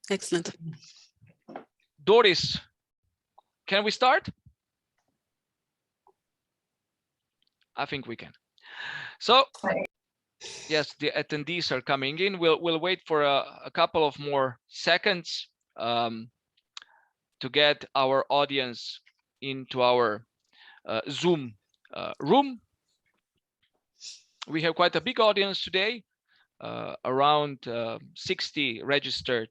Excellent. Doris, can we start? I think we can. So, yes, the attendees are coming in. We'll wait for a couple of more seconds to get our audience into our Zoom room. We have quite a big audience today, around 60 registered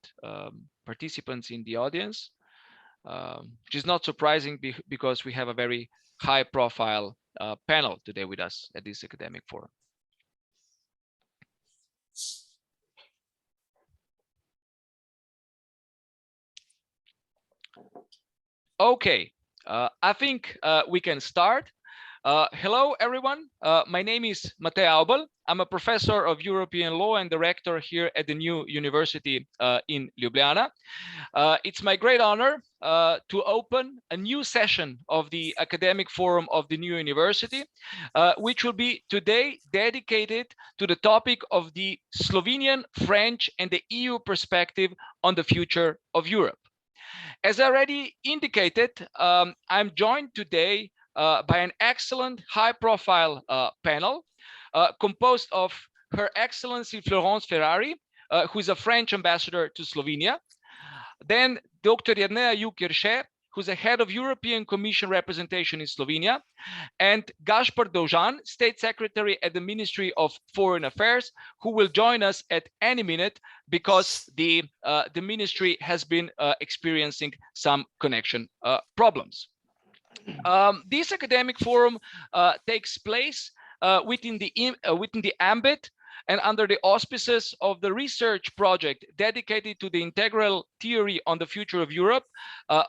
participants in the audience, which is not surprising because we have a very high profile panel today with us at this academic forum. Okay, I think we can start. Hello, everyone. My name is Matej Avbelj. I'm a professor of European law and director here at the new university in Ljubljana. It's my great honor to open a new session of the academic forum of the new university, which will be today dedicated to the topic of the Slovenian, French, and the EU perspective on the future of Europe. As I already indicated, I'm joined today by an excellent high-profile panel composed of Her Excellency Florence Ferrari, who is a French ambassador to Slovenia, then Dr. Jerneja Jug Jerše, who's the head of European Commission representation in Slovenia, and Gašper Dovžan, State Secretary at the Ministry of Foreign Affairs, who will join us at any minute because the ministry has been experiencing some connection problems. This academic forum takes place within the ambit and under the auspices of the research project dedicated to the integral theory on the future of Europe,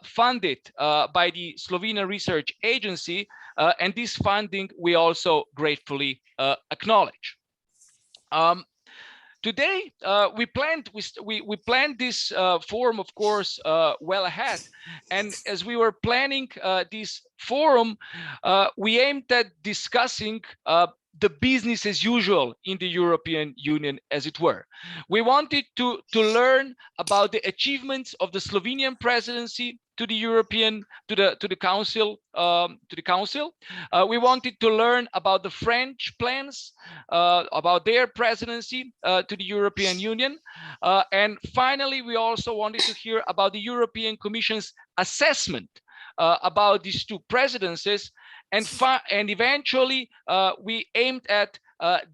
funded by the Slovenian Research Agency, and this funding we also gratefully acknowledge. Today, we planned this forum, of course, well ahead. And as we were planning this forum, we aimed at discussing the business as usual in the European Union, as it were. We wanted to learn about the achievements of the Slovenian presidency to the council. We wanted to learn about the French plans, about their presidency to the European Union, and finally, we also wanted to hear about the European Commission's assessment about these two presidencies. And eventually, we aimed at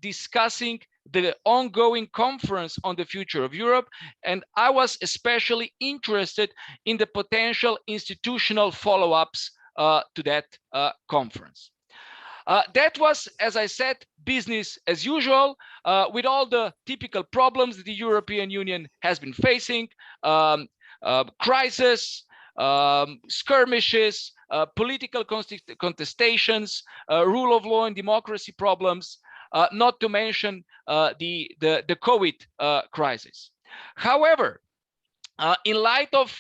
discussing the ongoing conference on the future of Europe. And I was especially interested in the potential institutional follow-ups to that conference. That was, as I said, business as usual, with all the typical problems that the European Union has been facing, crisis, skirmishes, political contestations, rule of law and democracy problems, not to mention the COVID crisis. However, in light of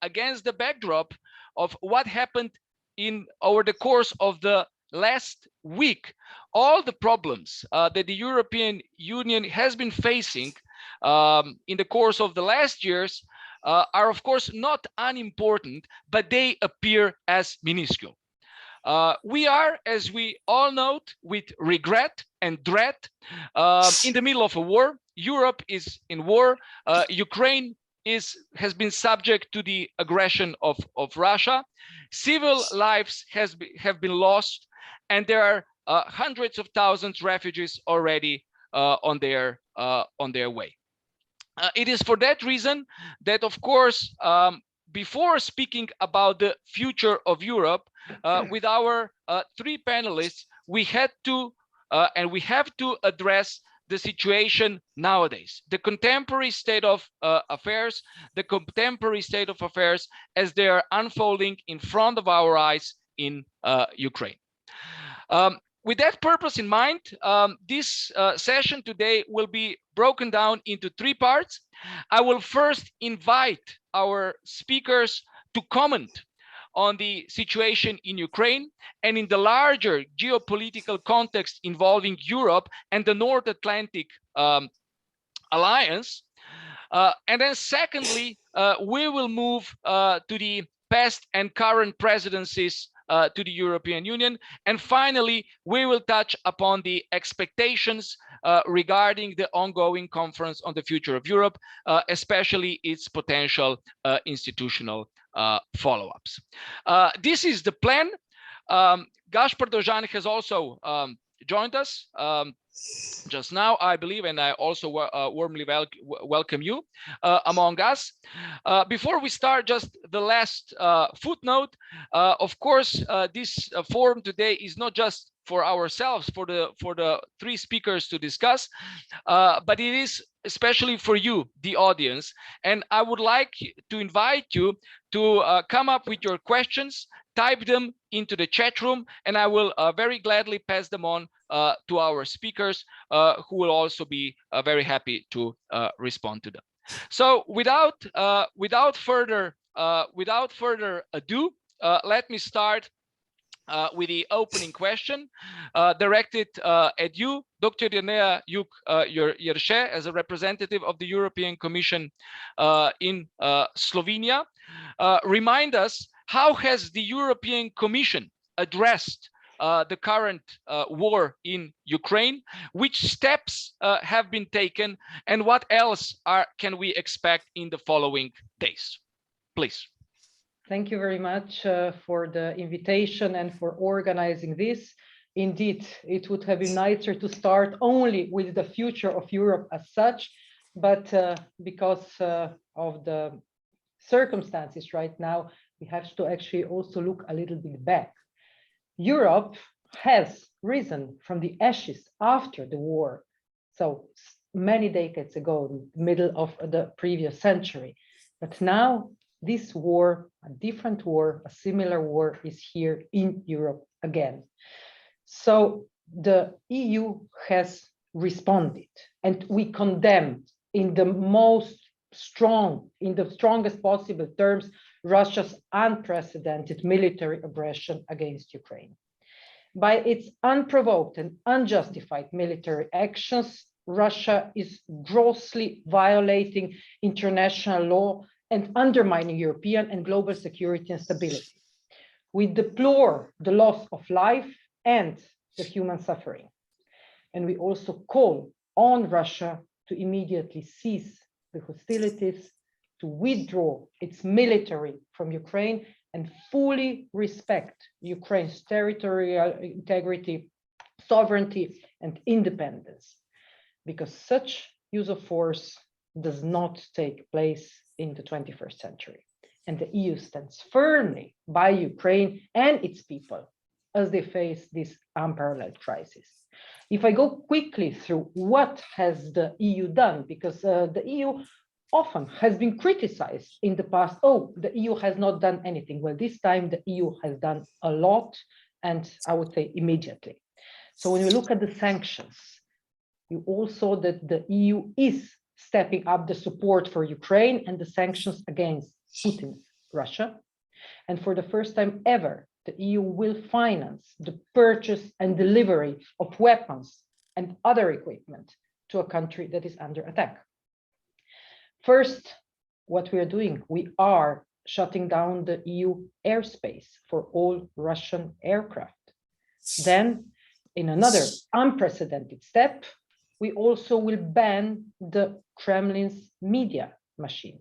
against the backdrop of what happened over the course of the last week, all the problems that the European Union has been facing in the course of the last years are of course not unimportant, but they appear as minuscule. We are, as we all note, with regret and dread, in the middle of a war. Europe is in war. Ukraine has been subject to the aggression of Russia. Civil lives have been lost, and there are hundreds of thousands of refugees already on their way. It is for that reason that, of course, before speaking about the future of Europe, with our three panelists, we had to and we have to address the situation nowadays, the contemporary state of affairs, as they are unfolding in front of our eyes in Ukraine. With that purpose in mind, this session today will be broken down into three parts. I will first invite our speakers to comment on the situation in Ukraine and in the larger geopolitical context involving Europe and the North Atlantic Alliance. And then secondly, we will move to the past and current presidencies to the European Union. And finally, we will touch upon the expectations regarding the ongoing conference on the future of Europe, especially its potential institutional follow-ups. This is the plan. Gašper Dovžan has also joined us just now, I believe, and I also warmly welcome you among us. Before we start, just the last footnote. Of course, this forum today is not just for ourselves, for the three speakers to discuss, but it is especially for you, the audience. And I would like to invite you to come up with your questions, type them into the chat room, and I will very gladly pass them on to our speakers, who will also be very happy to respond to them. So without further ado, let me start with the opening question directed at you, Dr. Jerneja Jug Jerše, as a representative of the European Commission in Slovenia. Remind us, how has the European Commission addressed the current war in Ukraine? Which steps have been taken, and what else can we expect in the following days? Please. Thank you very much for the invitation and for organizing this. Indeed, it would have been nicer to start only with the future of Europe as such, but because of the circumstances right now, we have to actually also look a little bit back. Europe has risen from the ashes after the war, so many decades ago, middle of the previous century. But now this war, a different war, a similar war, is here in Europe again. So the EU has responded, and we condemn in the strongest possible terms Russia's unprecedented military aggression against Ukraine. By its unprovoked and unjustified military actions, Russia is grossly violating international law and undermining European and global security and stability. We deplore the loss of life and the human suffering. And we also call on Russia to immediately cease the hostilities, to withdraw its military from Ukraine, and fully respect Ukraine's territorial integrity, sovereignty, and independence, because such use of force does not take place in the 21st century. And the EU stands firmly by Ukraine and its people as they face this unparalleled crisis. If I go quickly through what has the EU done, because the EU often has been criticized in the past, oh, the EU has not done anything. Well, this time the EU has done a lot, and I would say immediately. So when you look at the sanctions, you all saw that the EU is stepping up the support for Ukraine and the sanctions against Putin's Russia. And for the first time ever, the EU will finance the purchase and delivery of weapons and other equipment to a country that is under attack. First, what we are doing, we are shutting down the EU airspace for all Russian aircraft. Then, in another unprecedented step, we also will ban the Kremlin's media machine.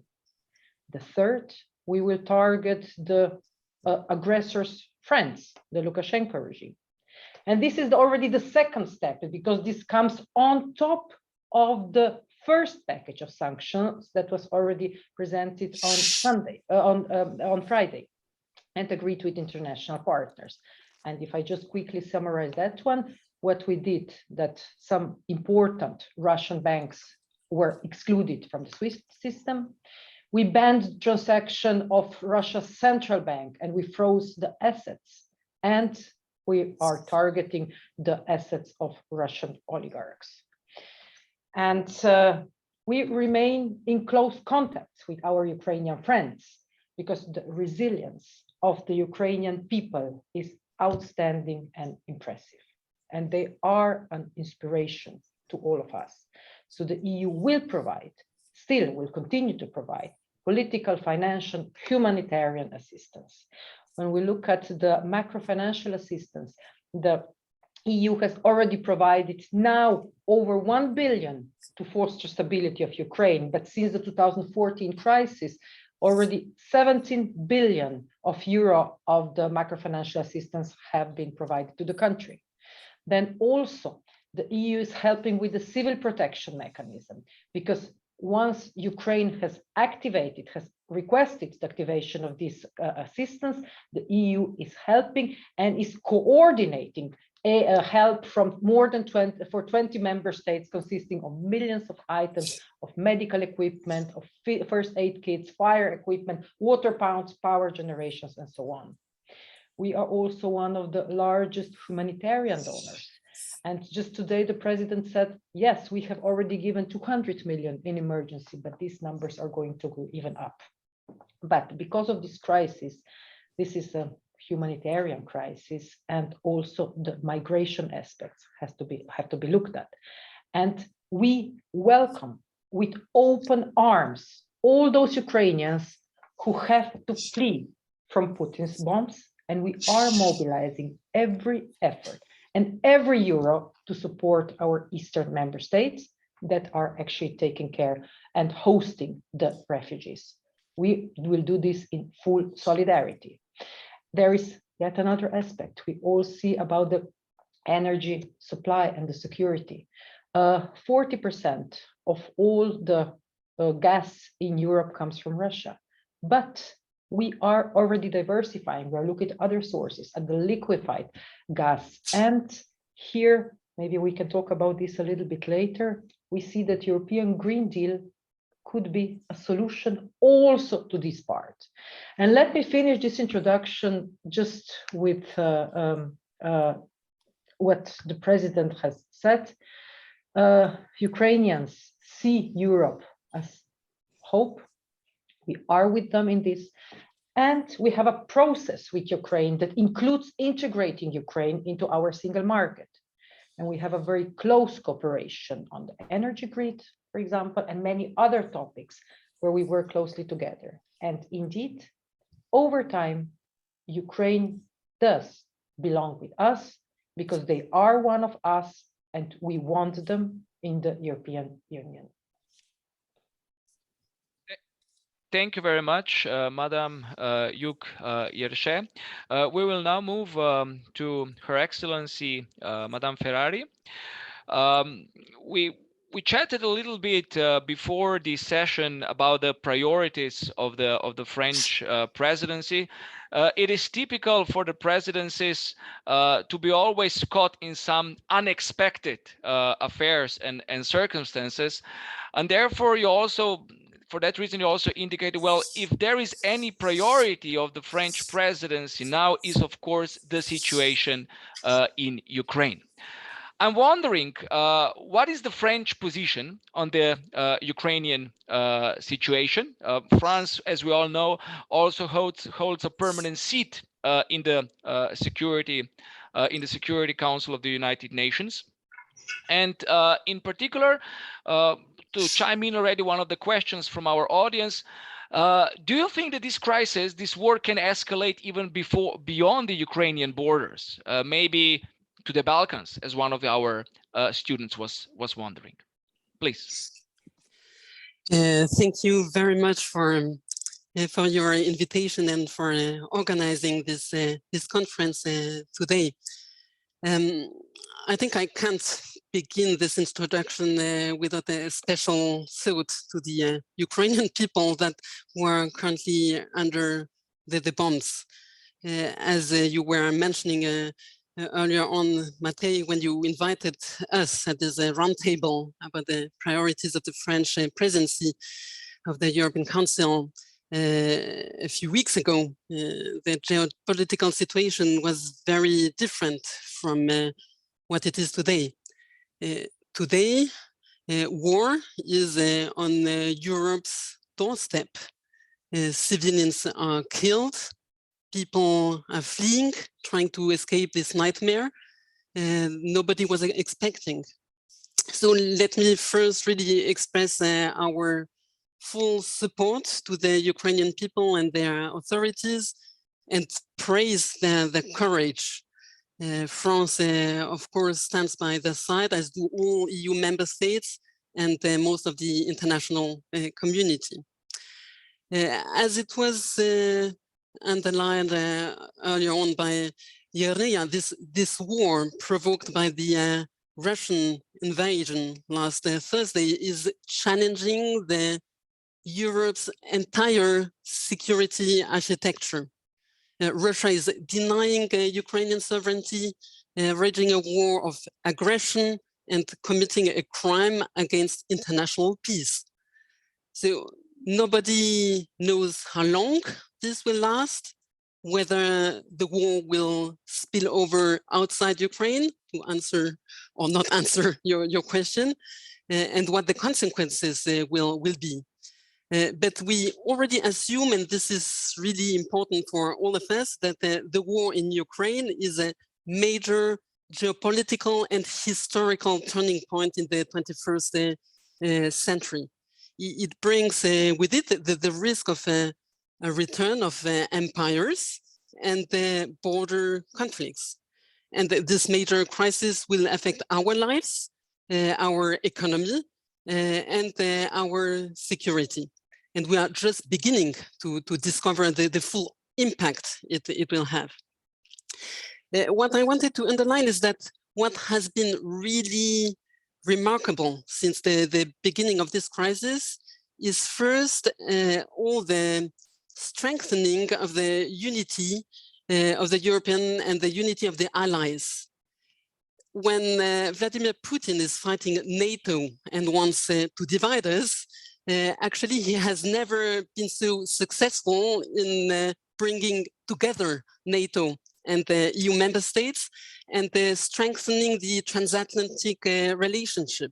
The third, we will target the aggressor's friends, the Lukashenko regime. And this is already the second step, because this comes on top of the first package of sanctions that was already presented on Friday and agreed with international partners. And if I just quickly summarize that one, what we did, that some important Russian banks were excluded from the SWIFT system. We banned transaction of Russia's central bank, and we froze the assets. And we are targeting the assets of Russian oligarchs. And we remain in close contact with our Ukrainian friends, because the resilience of the Ukrainian people is outstanding and impressive. And they are an inspiration to all of us. So the EU will provide still will continue to provide political, financial, humanitarian assistance. When we look at the macro-financial assistance, the EU has already provided now over 1 billion to foster stability of Ukraine, but since the 2014 crisis, already 17 billion euro of the macro-financial assistance have been provided to the country. Then also, the EU is helping with the civil protection mechanism, because once Ukraine has requested the activation of this assistance, the EU is helping and is coordinating a help from more than 20 member states, consisting of millions of items of medical equipment, of first aid kits, fire equipment, water pumps, power generations, and so on. We are also one of the largest humanitarian donors. And just today, the president said, yes, we have already given 200 million in emergency, but these numbers are going to go even up. But because of this crisis, this is a humanitarian crisis, and also the migration aspects have to be looked at. And we welcome with open arms all those Ukrainians who have to flee from Putin's bombs, and we are mobilizing every effort and every euro to support our Eastern member states that are actually taking care and hosting the refugees. We will do this in full solidarity. There is yet another aspect we all see about the energy supply and the security. 40% of all the gas in Europe comes from Russia, but we are already diversifying. We're looking at other sources, at the liquefied gas. And here, maybe we can talk about this a little bit later. We see that European Green Deal could be a solution also to this part. And let me finish this introduction just with what the president has said. Ukrainians see Europe as hope. We are with them in this. And we have a process with Ukraine that includes integrating Ukraine into our single market. And we have a very close cooperation on the energy grid, for example, and many other topics where we work closely together. And indeed, over time, Ukraine does belong with us because they are one of us and we want them in the European Union. Thank you very much, Madam Jug Jerše. We will now move to Her Excellency, Madame Ferrari. We chatted a little bit before this session about the priorities of the French presidency. It is typical for the presidencies to be always caught in some unexpected affairs and circumstances, and therefore you also, for that reason, you also indicated, well, if there is any priority of the French presidency now is, of course, the situation in Ukraine. I'm wondering, what is the French position on the Ukrainian situation? France, as we all know, also holds a permanent seat in the Security Council of the United Nations. And in particular, to chime in already one of the questions from our audience, do you think that this crisis, this war, can escalate even beyond the Ukrainian borders, maybe to the Balkans, as one of our students was wondering? Please. Thank you very much for your invitation and for organizing this conference today. I think I can't begin this introduction without a special salute to the Ukrainian people that were currently under the bombs. As you were mentioning earlier on, Matej, when you invited us at this roundtable about the priorities of the French presidency of the European Council a few weeks ago, the geopolitical situation was very different from what it is today. Today, war is on Europe's doorstep. Civilians are killed. People are fleeing, trying to escape this nightmare nobody was expecting. So let me first really express our full support to the Ukrainian people and their authorities and praise the courage. France, of course, stands by their side, as do all EU member states and most of the international community. As it was underlined earlier on by Jerneja, this war provoked by the Russian invasion last Thursday is challenging Europe's entire security architecture. Russia is denying Ukrainian sovereignty, waging a war of aggression, and committing a crime against international peace. So nobody knows how long this will last, whether the war will spill over outside Ukraine, to answer or not answer your question, and what the consequences will be. But we already assume, and this is really important for all of us, that the war in Ukraine is a major geopolitical and historical turning point in the 21st century. It brings with it the risk of a return of empires and border conflicts. And this major crisis will affect our lives, our economy, and our security. And we are just beginning to discover the full impact it will have. What I wanted to underline is that what has been really remarkable since the beginning of this crisis is first all the strengthening of the unity of the European and the unity of the allies. When Vladimir Putin is fighting NATO and wants to divide us, actually he has never been so successful in bringing together NATO and the EU member states and strengthening the transatlantic relationship.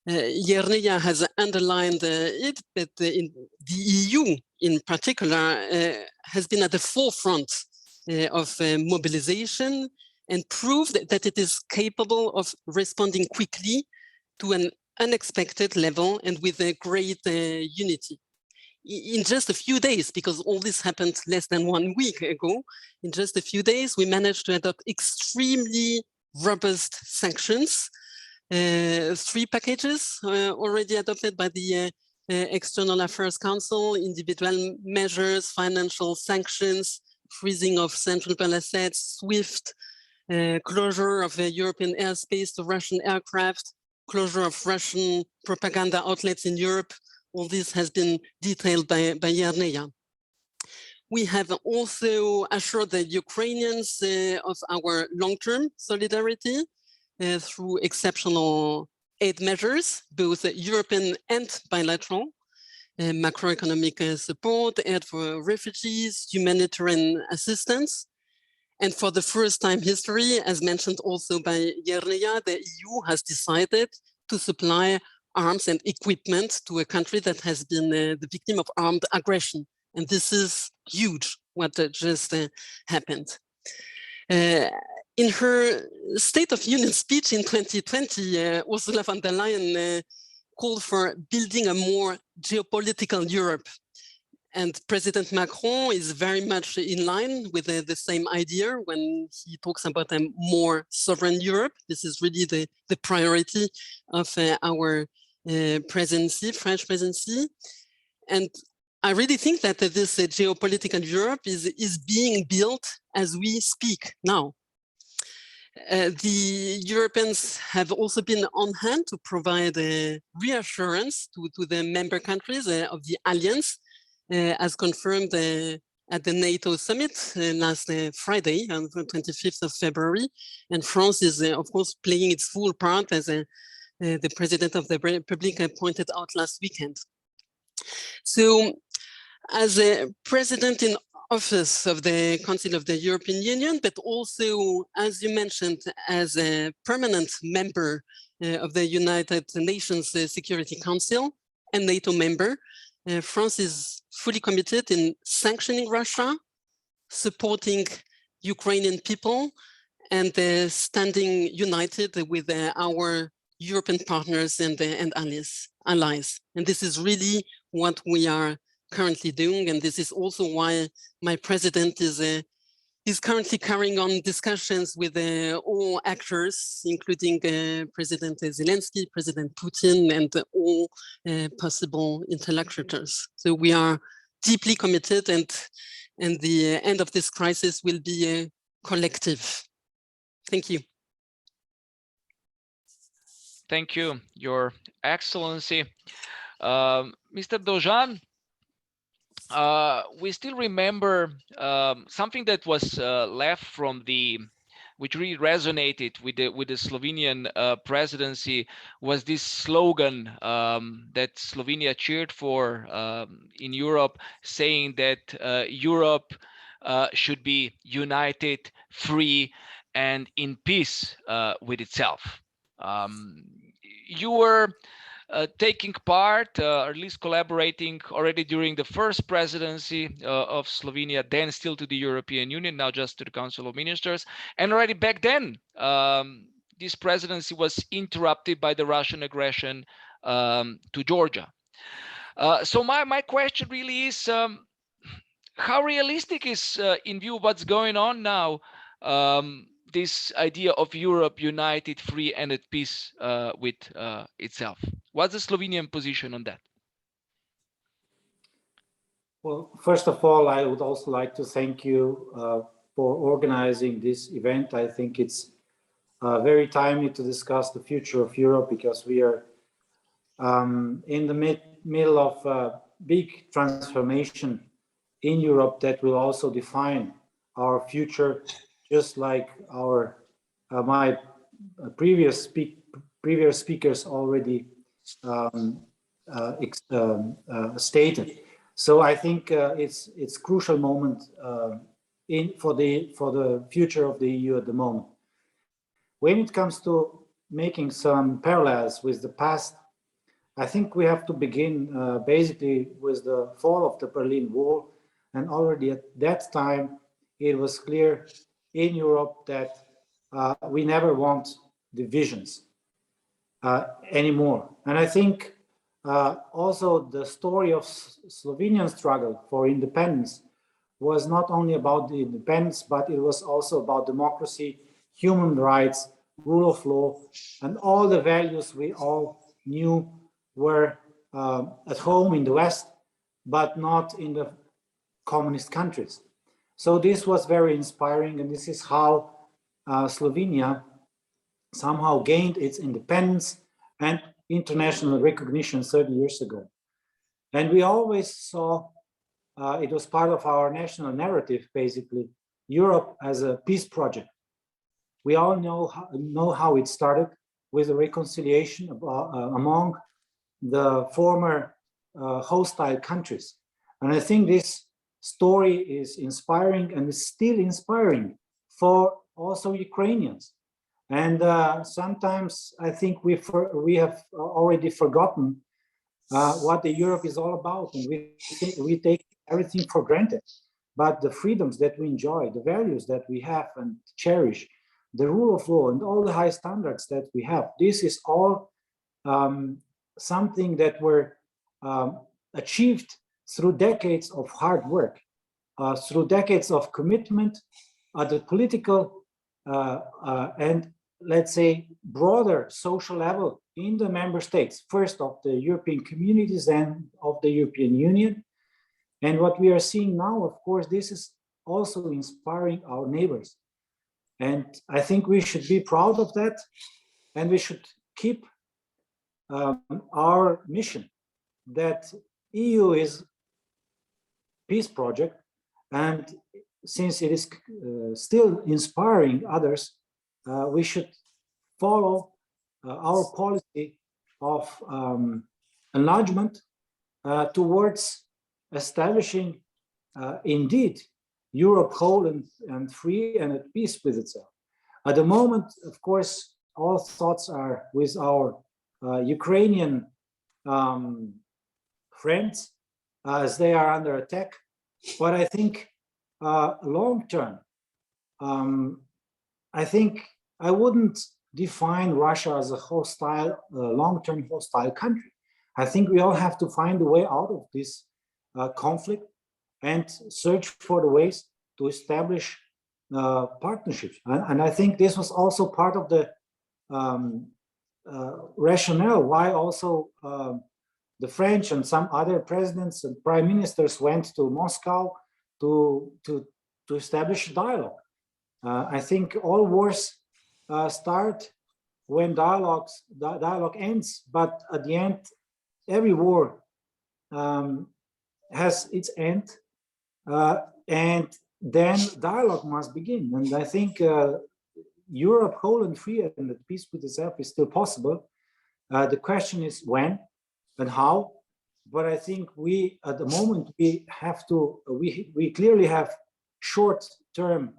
Jerneja has underlined it, but the EU in particular has been at the forefront of mobilization and proved that it is capable of responding quickly to an unexpected level and with a great unity. In just a few days, because all this happened less than 1 week ago, in just a few days, we managed to adopt extremely robust sanctions, 3 packages already adopted by the External Affairs Council, individual measures, financial sanctions, freezing of central assets, SWIFT, closure of European airspace to Russian aircraft, closure of Russian propaganda outlets in Europe. All this has been detailed by Jerneja. We have also assured the Ukrainians of our long-term solidarity through exceptional aid measures, both European and bilateral, macroeconomic support, aid for refugees, humanitarian assistance. And for the first time in history, as mentioned also by Jerneja, the EU has decided to supply arms and equipment to a country that has been the victim of armed aggression. And this is huge, what just happened. In her State of Union speech in 2020, Ursula von der Leyen called for building a more geopolitical Europe. And President Macron is very much in line with the same idea when he talks about a more sovereign Europe. This is really the priority of our presidency, French presidency. And I really think that this geopolitical Europe is being built as we speak now. The Europeans have also been on hand to provide reassurance to the member countries of the alliance, as confirmed at the NATO summit last Friday, on the 25th of February. And France is, of course, playing its full part, as the President of the Republic pointed out last weekend. So, as a President in office of the Council of the European Union, but also, as you mentioned, as a permanent member of the United Nations Security Council and NATO member, France is fully committed in sanctioning Russia, supporting Ukrainian people, and standing united with our European partners and allies. And this is really what we are currently doing. And this is also why my president is currently carrying on discussions with all actors, including President Zelensky, President Putin, and all possible interlocutors. So we are deeply committed, and the end of this crisis will be collective. Thank you. Thank you, Your Excellency. Mr. Dovžan, we still remember something that was left from which really resonated with the Slovenian presidency, was this slogan that Slovenia cheered for in Europe, saying that Europe should be united, free, and in peace with itself. You were taking part, or at least collaborating already during the first presidency of Slovenia, then still to the European Union, now just to the Council of Ministers. And already back then, this presidency was interrupted by the Russian aggression to Georgia. So my question really is, how realistic is, in view of what's going on now, this idea of Europe united, free, and at peace with itself? What's the Slovenian position on that? Well, first of all, I would also like to thank you for organizing this event. I think it's very timely to discuss the future of Europe, because we are in the middle of a big transformation in Europe that will also define our future, just like our my previous speakers already stated. So I think it's crucial moment for the future of the EU at the moment. When it comes to making some parallels with the past, I think we have to begin basically with the fall of the Berlin Wall, and already at that time it was clear in Europe that we never want divisions anymore. And I think also the story of Slovenian struggle for independence was not only about the independence, but it was also about democracy, human rights, rule of law, and all the values we all knew were at home in the West, but not in the communist countries. So this was very inspiring, and this is how Slovenia somehow gained its independence and international recognition 30 years ago. And we always saw, it was part of our national narrative, basically, Europe as a peace project. We all know how it started with a reconciliation among the former hostile countries. And I think this story is inspiring, and is still inspiring for also Ukrainians. And sometimes I think we have already forgotten what the Europe is all about, and we take everything for granted. But the freedoms that we enjoy, the values that we have and cherish, the rule of law, and all the high standards that we have, this is all something that were achieved through decades of hard work, through decades of commitment at the political and, let's say, broader social level in the member states, first of the European communities and of the European Union. And what we are seeing now, of course, this is also inspiring our neighbors. And I think we should be proud of that, and we should keep our mission that EU is peace project, and since it is still inspiring others, we should follow our policy of enlargement towards establishing indeed Europe whole and free and at peace with itself. At the moment, of course, all thoughts are with our Ukrainian friends as they are under attack. But I think long term, I think I wouldn't define Russia as a hostile, long-term hostile country. I think we all have to find a way out of this conflict and search for the ways to establish partnerships. And I think this was also part of the rationale why also the French and some other presidents and prime ministers went to Moscow to establish dialogue. I think all wars start when dialogue ends, but at the end, every war has its end, and then dialogue must begin. And I think Europe whole and free and at peace with itself is still possible. The question is when and how. But I think we, at the moment, we have to, we clearly have short-term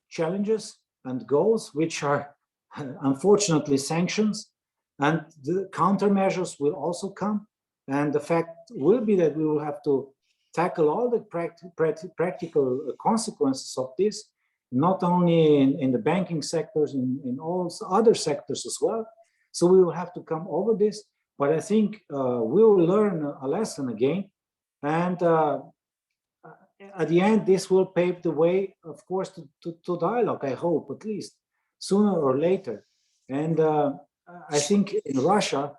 challenges and goals, which are unfortunately sanctions, and the countermeasures will also come. And the fact will be that we will have to tackle all the practical consequences of this, not only in the banking sectors, in all other sectors as well. So we will have to come over this, but I think we will learn a lesson again. And at the end, this will pave the way, of course, to dialogue, I hope, at least, sooner or later. And I think in Russia,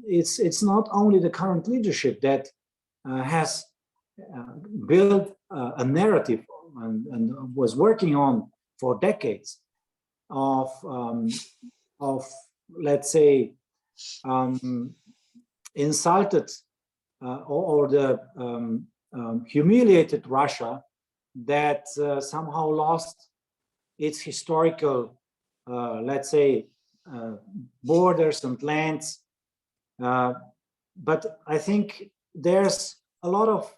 it's not only the current leadership that has built a narrative and was working on for decades of let's say, insulted or the humiliated Russia that somehow lost its historical, let's say, borders and lands. But I think there's a lot of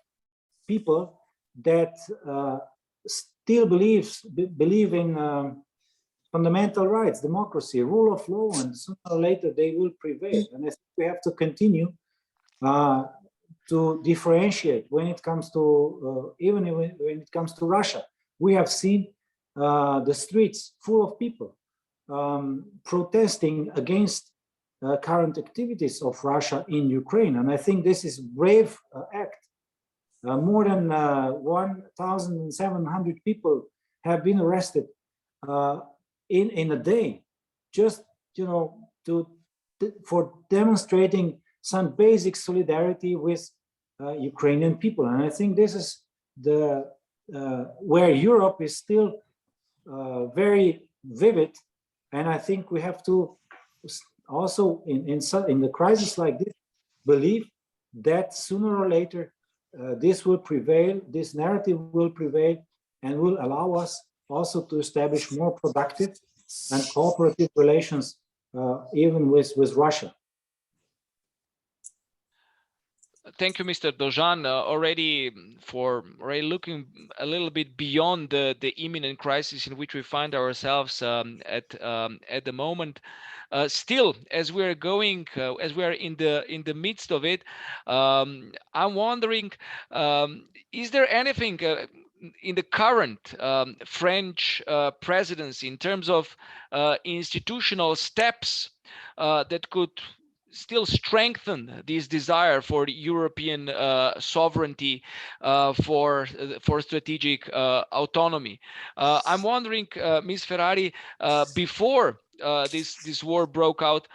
people that still believe in fundamental rights, democracy, rule of law, and sooner or later they will prevail. And I think we have to continue to differentiate when it comes to, even when it comes to Russia. We have seen the streets full of people protesting against current activities of Russia in Ukraine. And I think this is a brave act. More than 1,700 people have been arrested in a day, just for demonstrating some basic solidarity with Ukrainian people. And I think this is the where Europe is still very vivid. And I think we have to also in the crisis like this believe that sooner or later this will prevail, this narrative will prevail, and will allow us also to establish more productive and cooperative relations even with Russia. Thank you, Mr. Dovžan. Already looking a little bit beyond the imminent crisis in which we find ourselves at the moment. Still, as we are going, as we are in the midst of it, I'm wondering, is there anything in the current French presidency in terms of institutional steps that could still strengthen this desire for European sovereignty, for strategic autonomy? I'm wondering, Ms. Ferrari, before this war broke out,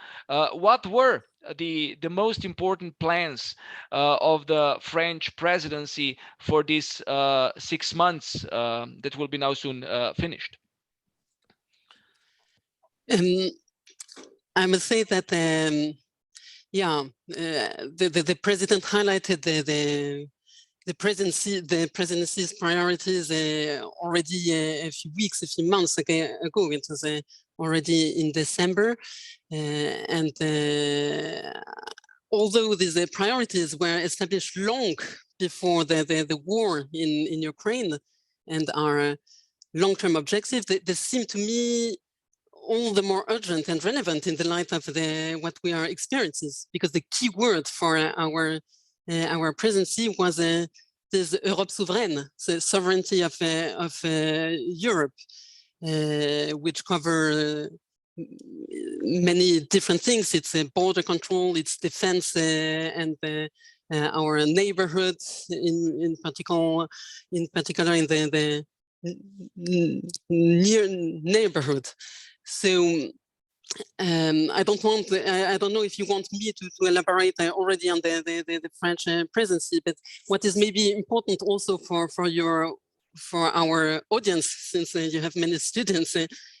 what were the most important plans of the French presidency for these 6 months that will be now soon finished? I must say that the president highlighted the presidency's priorities already a few months ago. It was already in December, and although these priorities were established long before the war in Ukraine and our long-term objectives, they seem to me all the more urgent and relevant in the light of what we are experiencing, because the key word for our presidency was this Europe souveraine, the sovereignty of Europe, which cover many different things. It's border control, it's defense, and our neighborhood, in particular in the near neighborhood. So I don't know if you want me to elaborate already on the French presidency, but what is maybe important also for our audience, since you have many students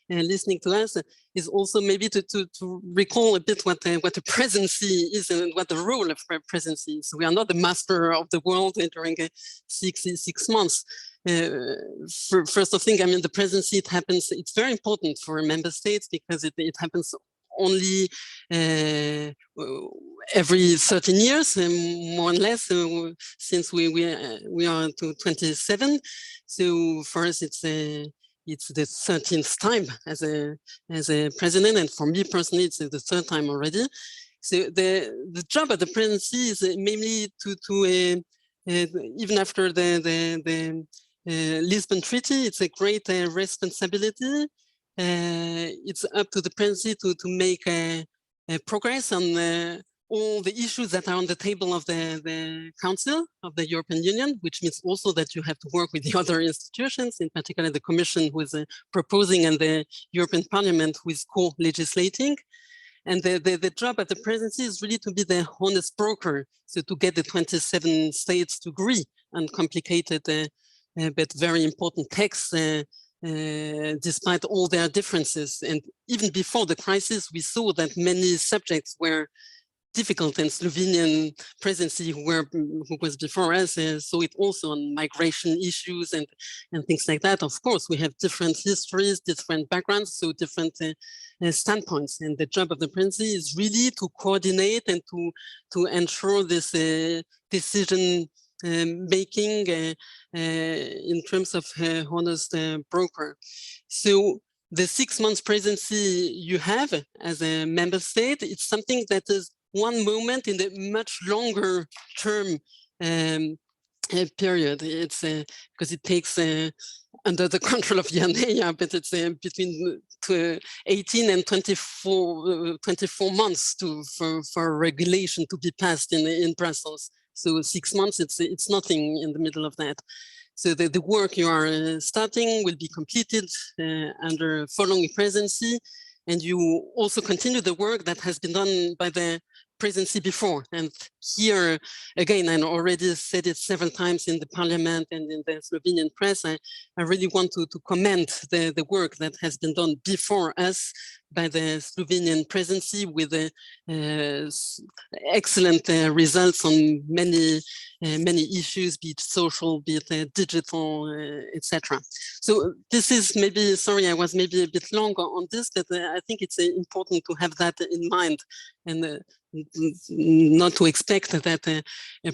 listening to us, is also maybe to recall a bit what the presidency is and what the role of presidency is. We are not the master of the world during 6 months. First of thing, I mean, the presidency, it's very important for member states because it happens only every 13 years, more or less, since we are to 27. So for us, it's the 13th time as a president, and for me personally, it's the 3rd time already. So the job of the presidency is mainly to even after the Lisbon Treaty, it's a great responsibility. It's up to the presidency to make progress on all the issues that are on the table of the Council of the European Union, which means also that you have to work with the other institutions, in particular the Commission who is proposing and the European Parliament who is co-legislating. And the job of the presidency is really to be the honest broker, so to get the 27 states to agree on complicated but very important texts, despite all their differences. And even before the crisis, we saw that many subjects were difficult, and Slovenian presidency, who was before us, saw it also on migration issues and things like that. Of course, we have different histories, different backgrounds, so different standpoints. And the job of the presidency is really to coordinate and to ensure this decision making in terms of honest broker. So the 6 months presidency you have as a member state, it's something that is one moment in the much longer term period. It's because it takes under the control of Jerneja, but it's between 18 and 24 months for a regulation to be passed in Brussels. So 6 months, it's nothing in the middle of that. So the work you are starting will be completed under following presidency, and you also continue the work that has been done by the presidency before. And here, again, I already said it several times in the parliament and in the Slovenian press, I really want to commend the work that has been done before us by the Slovenian presidency with excellent results on many issues, be it social, be it digital, etc. So this is maybe, sorry, I was maybe a bit long on this, but I think it's important to have that in mind, and not to expect that a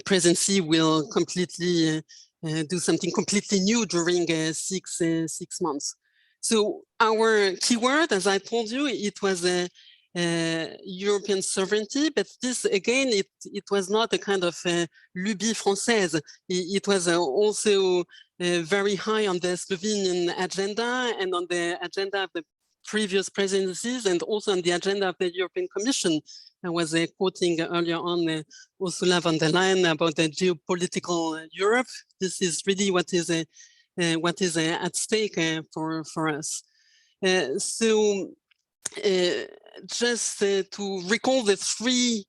presidency will completely do something completely new during 6 months. So our keyword, as I told you, it was European sovereignty, but this again, it was not a kind of lubie française. It was also very high on the Slovenian agenda and on the agenda of the previous presidencies, and also on the agenda of the European Commission. I was quoting earlier on Ursula von der Leyen about the geopolitical Europe. This is really what is at stake for us. Just to recall the 3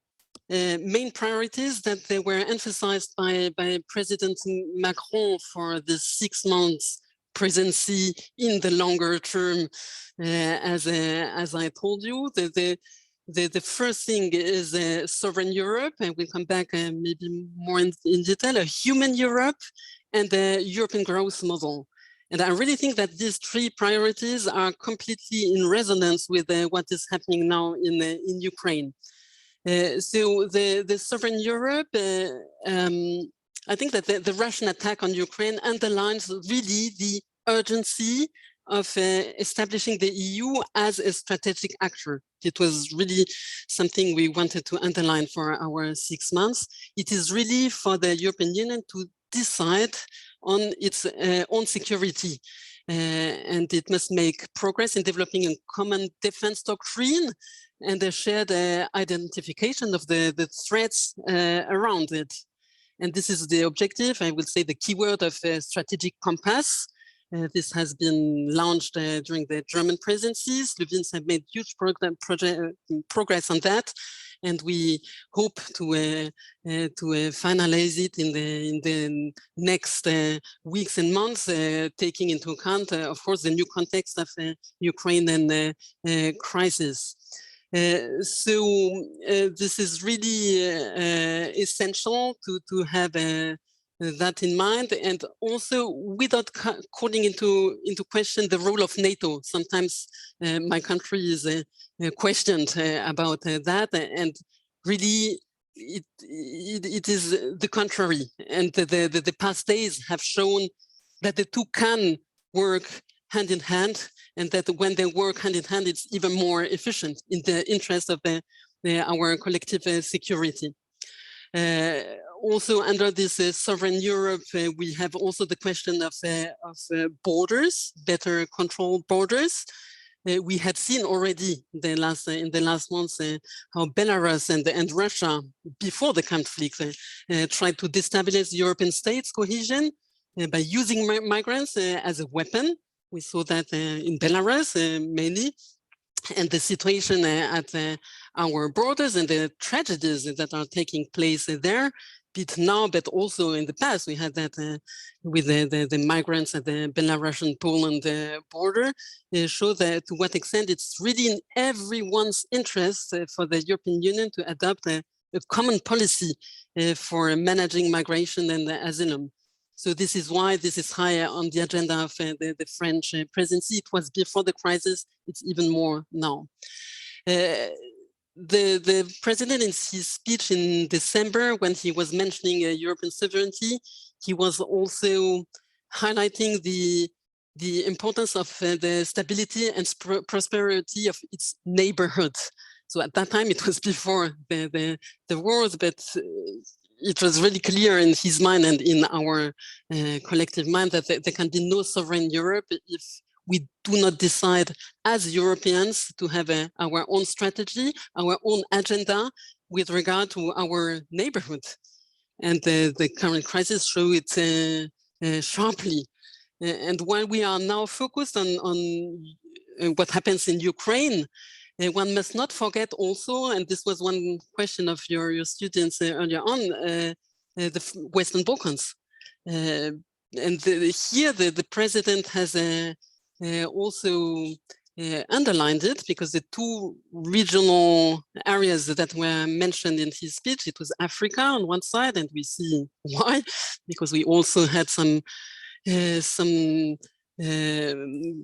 main priorities that they were emphasized by President Macron for the 6 months presidency in the longer term, as I told you. The first thing is sovereign Europe, and we'll come back maybe more in detail, a human Europe, and the European growth model. And I really think that these 3 priorities are completely in resonance with what is happening now in Ukraine. So the sovereign Europe, I think that the Russian attack on Ukraine underlines really the urgency of establishing the EU as a strategic actor. It was really something we wanted to underline for our 6 months. It is really for the European Union to decide on its own security. and it must make progress in developing a common defense doctrine and a shared identification of the threats around it. And this is the objective, I will say, the keyword of strategic compass. This has been launched during the German presidency. Slovenes have made huge progress on that, and we hope to finalize it in the next weeks and months, taking into account, of course, the new context of Ukraine and crisis. This is really essential to have that in mind, and also without calling into question the role of NATO. Sometimes my country is questioned about that, and really it is the contrary. And the past days have shown that the two can work hand in hand, and that when they work hand in hand, it's even more efficient in the interest of our collective security. Also under this sovereign Europe, we have also the question of borders, better controlled borders. We had seen already in the last months how Belarus and Russia, before the conflict, tried to destabilize European states' cohesion by using migrants as a weapon. We saw that in Belarus mainly, and the situation at our borders and the tragedies that are taking place there, be it now, but also in the past. We had that with the migrants at the Belarusian-Poland border, show that to what extent it's really in everyone's interest for the European Union to adopt a common policy for managing migration and asylum. So this is why this is higher on the agenda of the French presidency. It was before the crisis, it's even more now. The president, in his speech in December, when he was mentioning European sovereignty, he was also highlighting the importance of the stability and prosperity of its neighborhood. So at that time, it was before the wars, but it was really clear in his mind and in our collective mind that there can be no sovereign Europe if we do not decide as Europeans to have our own strategy, our own agenda with regard to our neighborhood. And the current crisis shows it sharply. And while we are now focused on what happens in Ukraine, one must not forget also, and this was one question of your students earlier on, the Western Balkans. And here the president has also underlined it, because the two regional areas that were mentioned in his speech, it was Africa on one side, and we see why, because we also had some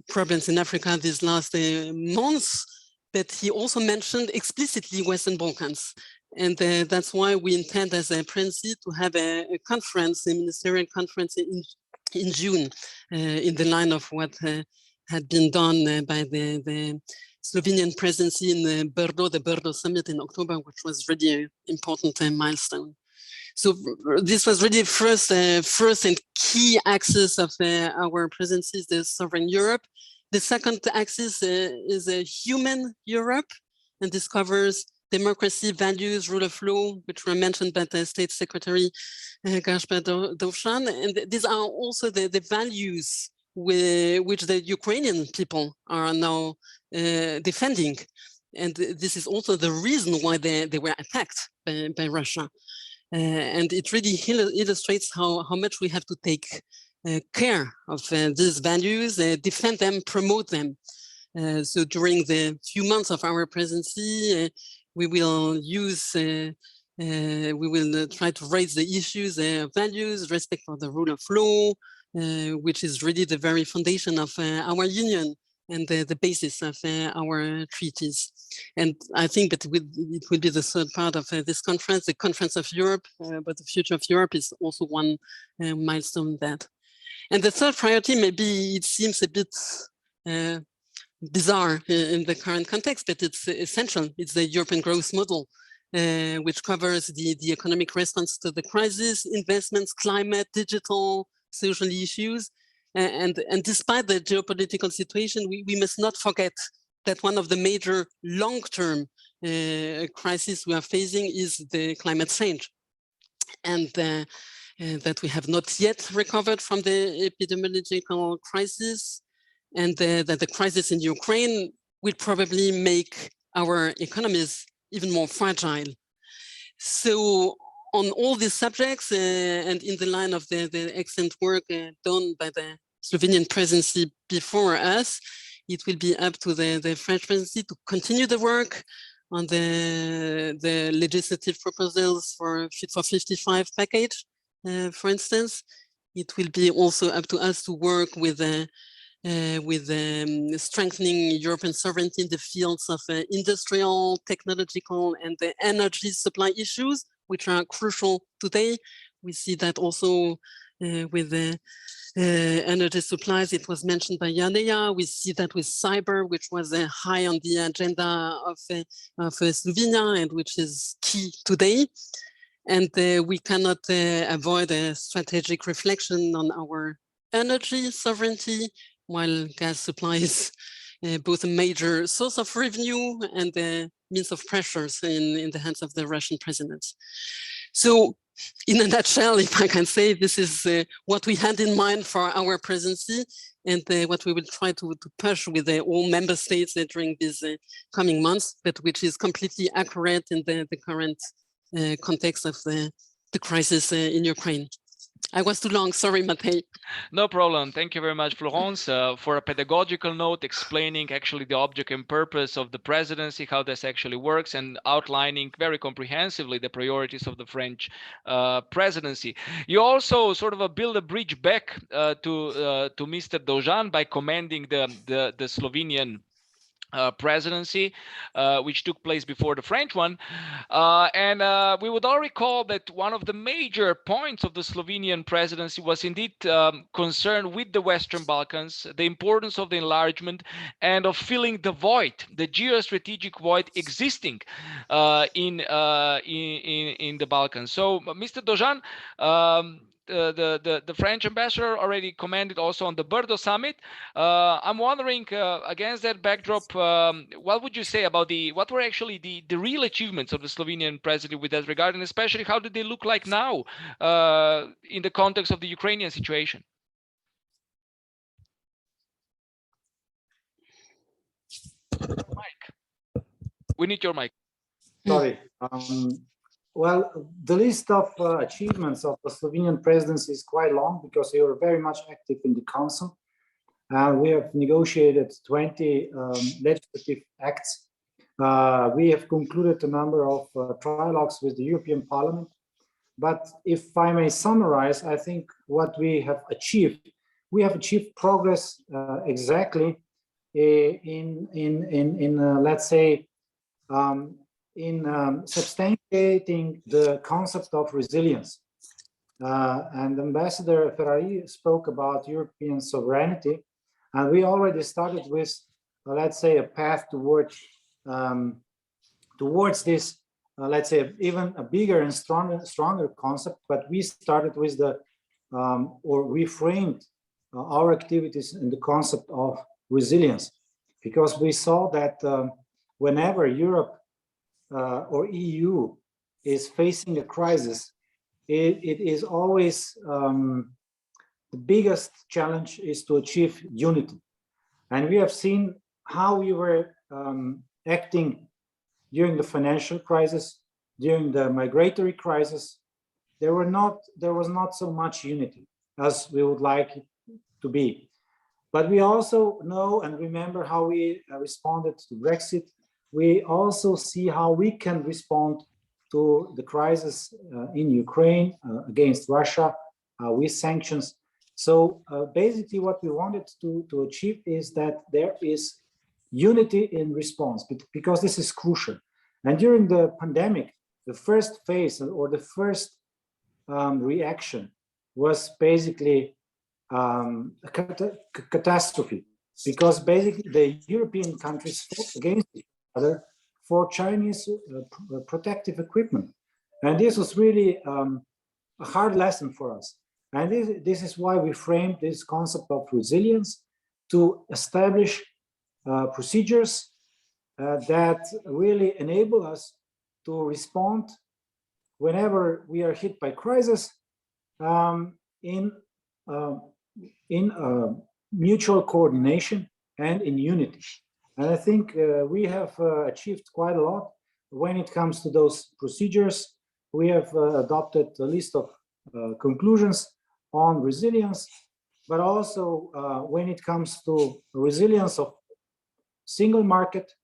problems in Africa these last months. But he also mentioned explicitly Western Balkans. And that's why we intend as a presidency to have a conference, a ministerial conference in June, in the line of what had been done by the Slovenian presidency in the Brdo summit in October, which was really an important milestone. So this was really first and key axis of our presidency, the sovereign Europe. The second axis is a human Europe, and this covers democracy, values, rule of law, which were mentioned by the State Secretary Gašper Dovžan. And these are also the values which the Ukrainian people are now defending. And this is also the reason why they were attacked by Russia. And it really illustrates how much we have to take care of these values, defend them, promote them. So during the few months of our presidency, we will try to raise the issues of values, respect for the rule of law, which is really the very foundation of our union and the basis of our treaties. And I think that it will be the third part of this conference, the Conference of Europe, but the future of Europe is also one milestone that. And the third priority, maybe it seems a bit bizarre in the current context, but it's essential. It's the European growth model, which covers the economic response to the crisis, investments, climate, digital, social issues. And despite the geopolitical situation, we must not forget that one of the major long-term crises we are facing is the climate change, and that we have not yet recovered from the epidemiological crisis, and that the crisis in Ukraine will probably make our economies even more fragile. So on all these subjects, and in the line of the excellent work done by the Slovenian presidency before us, it will be up to the French presidency to continue the work on the legislative proposals for Fit for 55 package, for instance. It will be also up to us to work with strengthening European sovereignty in the fields of industrial, technological, and the energy supply issues, which are crucial today. We see that also with the energy supplies. It was mentioned by Jerneja. We see that with cyber, which was high on the agenda of Slovenia and which is key today. And we cannot avoid a strategic reflection on our energy sovereignty, while gas supply is both a major source of revenue and a means of pressures in the hands of the Russian president. So in a nutshell, if I can say, this is what we had in mind for our presidency, and what we will try to push with all member states during these coming months, but which is completely accurate in the current context of the crisis in Ukraine. I was too long, sorry, Matej. No problem. Thank you very much, Florence, for a pedagogical note explaining actually the object and purpose of the presidency, how this actually works, and outlining very comprehensively the priorities of the French presidency. You also sort of build a bridge back to Mr. Dovžan by commending the Slovenian presidency, which took place before the French one. And we would all recall that one of the major points of the Slovenian presidency was indeed concerned with the Western Balkans, the importance of the enlargement and of filling the void, the geostrategic void existing in the Balkans. So, Mr. Dovžan, the French ambassador already commented also on the Brdo summit. I'm wondering, against that backdrop, what would you say about what were actually the real achievements of the Slovenian presidency with that regard, and especially how do they look like now in the context of the Ukrainian situation? Mic. We need your mic. Sorry. Well, the list of achievements of the Slovenian presidency is quite long because they were very much active in the council. We have negotiated 20 legislative acts. We have concluded a number of trilogues with the European Parliament. But if I may summarize, I think what we have achieved progress exactly in let's say, in substantiating the concept of resilience. And Ambassador Ferrari spoke about European sovereignty, and we already started with, let's say, a path towards this, let's say, even a bigger and stronger concept. But we started with or reframed our activities in the concept of resilience, because we saw that whenever Europe or EU is facing a crisis, it is always the biggest challenge is to achieve unity. And we have seen how we were acting during the financial crisis, during the migratory crisis. There was not so much unity as we would like it to be. But we also know and remember how we responded to Brexit. We also see how we can respond to the crisis in Ukraine against Russia with sanctions. So basically what we wanted to achieve is that there is unity in response, because this is crucial. And during the pandemic, the first phase or the first reaction was basically a catastrophe, because basically the European countries fought against each other for Chinese protective equipment. And this was really a hard lesson for us. And this is why we framed this concept of resilience to establish procedures that really enable us to respond whenever we are hit by crisis in mutual coordination and in unity. And I think we have achieved quite a lot when it comes to those procedures. We have adopted a list of conclusions on resilience, but also when it comes to resilience of single market,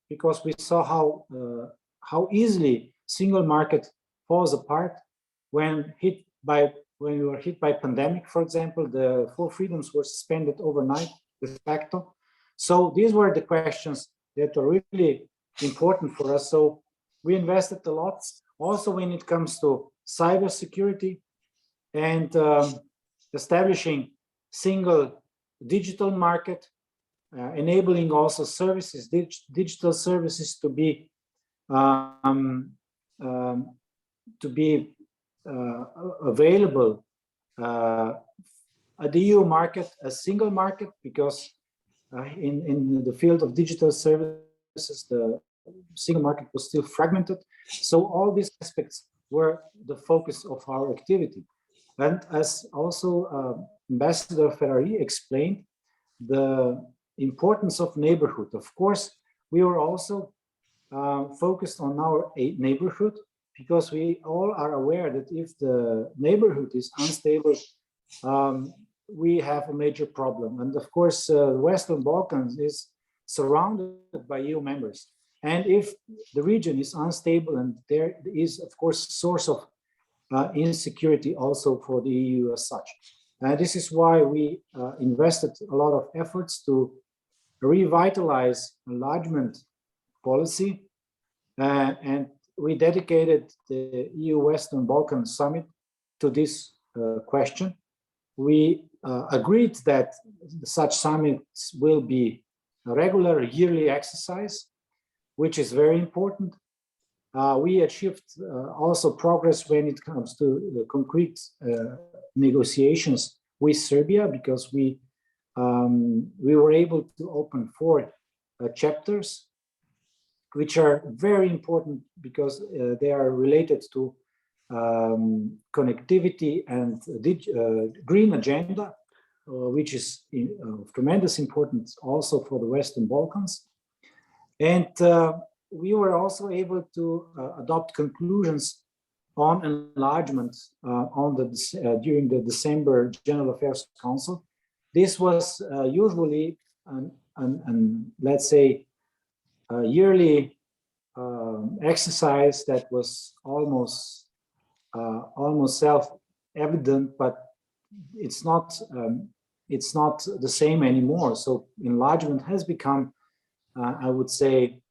because we saw how easily single market falls apart when we were hit by pandemic. For example, the 4 freedoms were suspended overnight de facto. So these were the questions that are really important for us. So we invested a lot also when it comes to cybersecurity and establishing single digital market, enabling also services, digital services to be available at the EU market, a single market, because in the field of digital services, the single market was still fragmented. So all these aspects were the focus of our activity. And as also Ambassador Ferrari explained, the importance of neighborhood. Of course, we were also focused on our neighborhood, because we all are aware that if the neighborhood is unstable, we have a major problem. And of course, the Western Balkans is surrounded by EU members. And if the region is unstable, and there is, of course, a source of insecurity also for the EU as such. This is why we invested a lot of efforts to revitalize enlargement policy, and we dedicated the EU Western Balkan Summit to this question. We agreed that such summits will be a regular yearly exercise, which is very important. We achieved also progress when it comes to the concrete negotiations with Serbia, because we were able to open 4 chapters, which are very important because they are related to connectivity and green agenda, which is of tremendous importance also for the Western Balkans. And we were also able to adopt conclusions on enlargement during the December General Affairs Council. This was usually let's say a yearly exercise that was almost self-evident, but it's not the same anymore. So enlargement has become, I would say,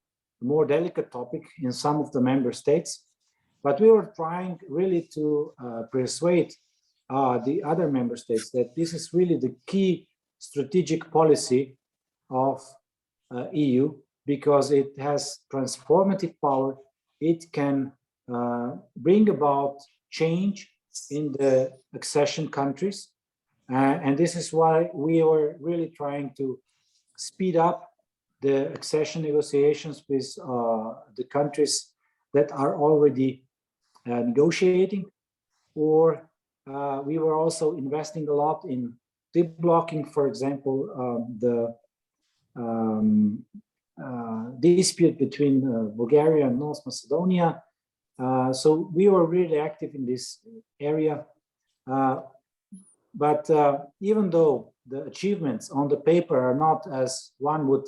a more delicate topic in some of the member states. But we were trying really to persuade the other member states that this is really the key strategic policy of EU, because it has transformative power. It can bring about change in the accession countries. And this is why we were really trying to speed up the accession negotiations with the countries that are already negotiating, or we were also investing a lot in deblocking, for example, the dispute between Bulgaria and North Macedonia. So we were really active in this area. But even though the achievements on the paper are not as one would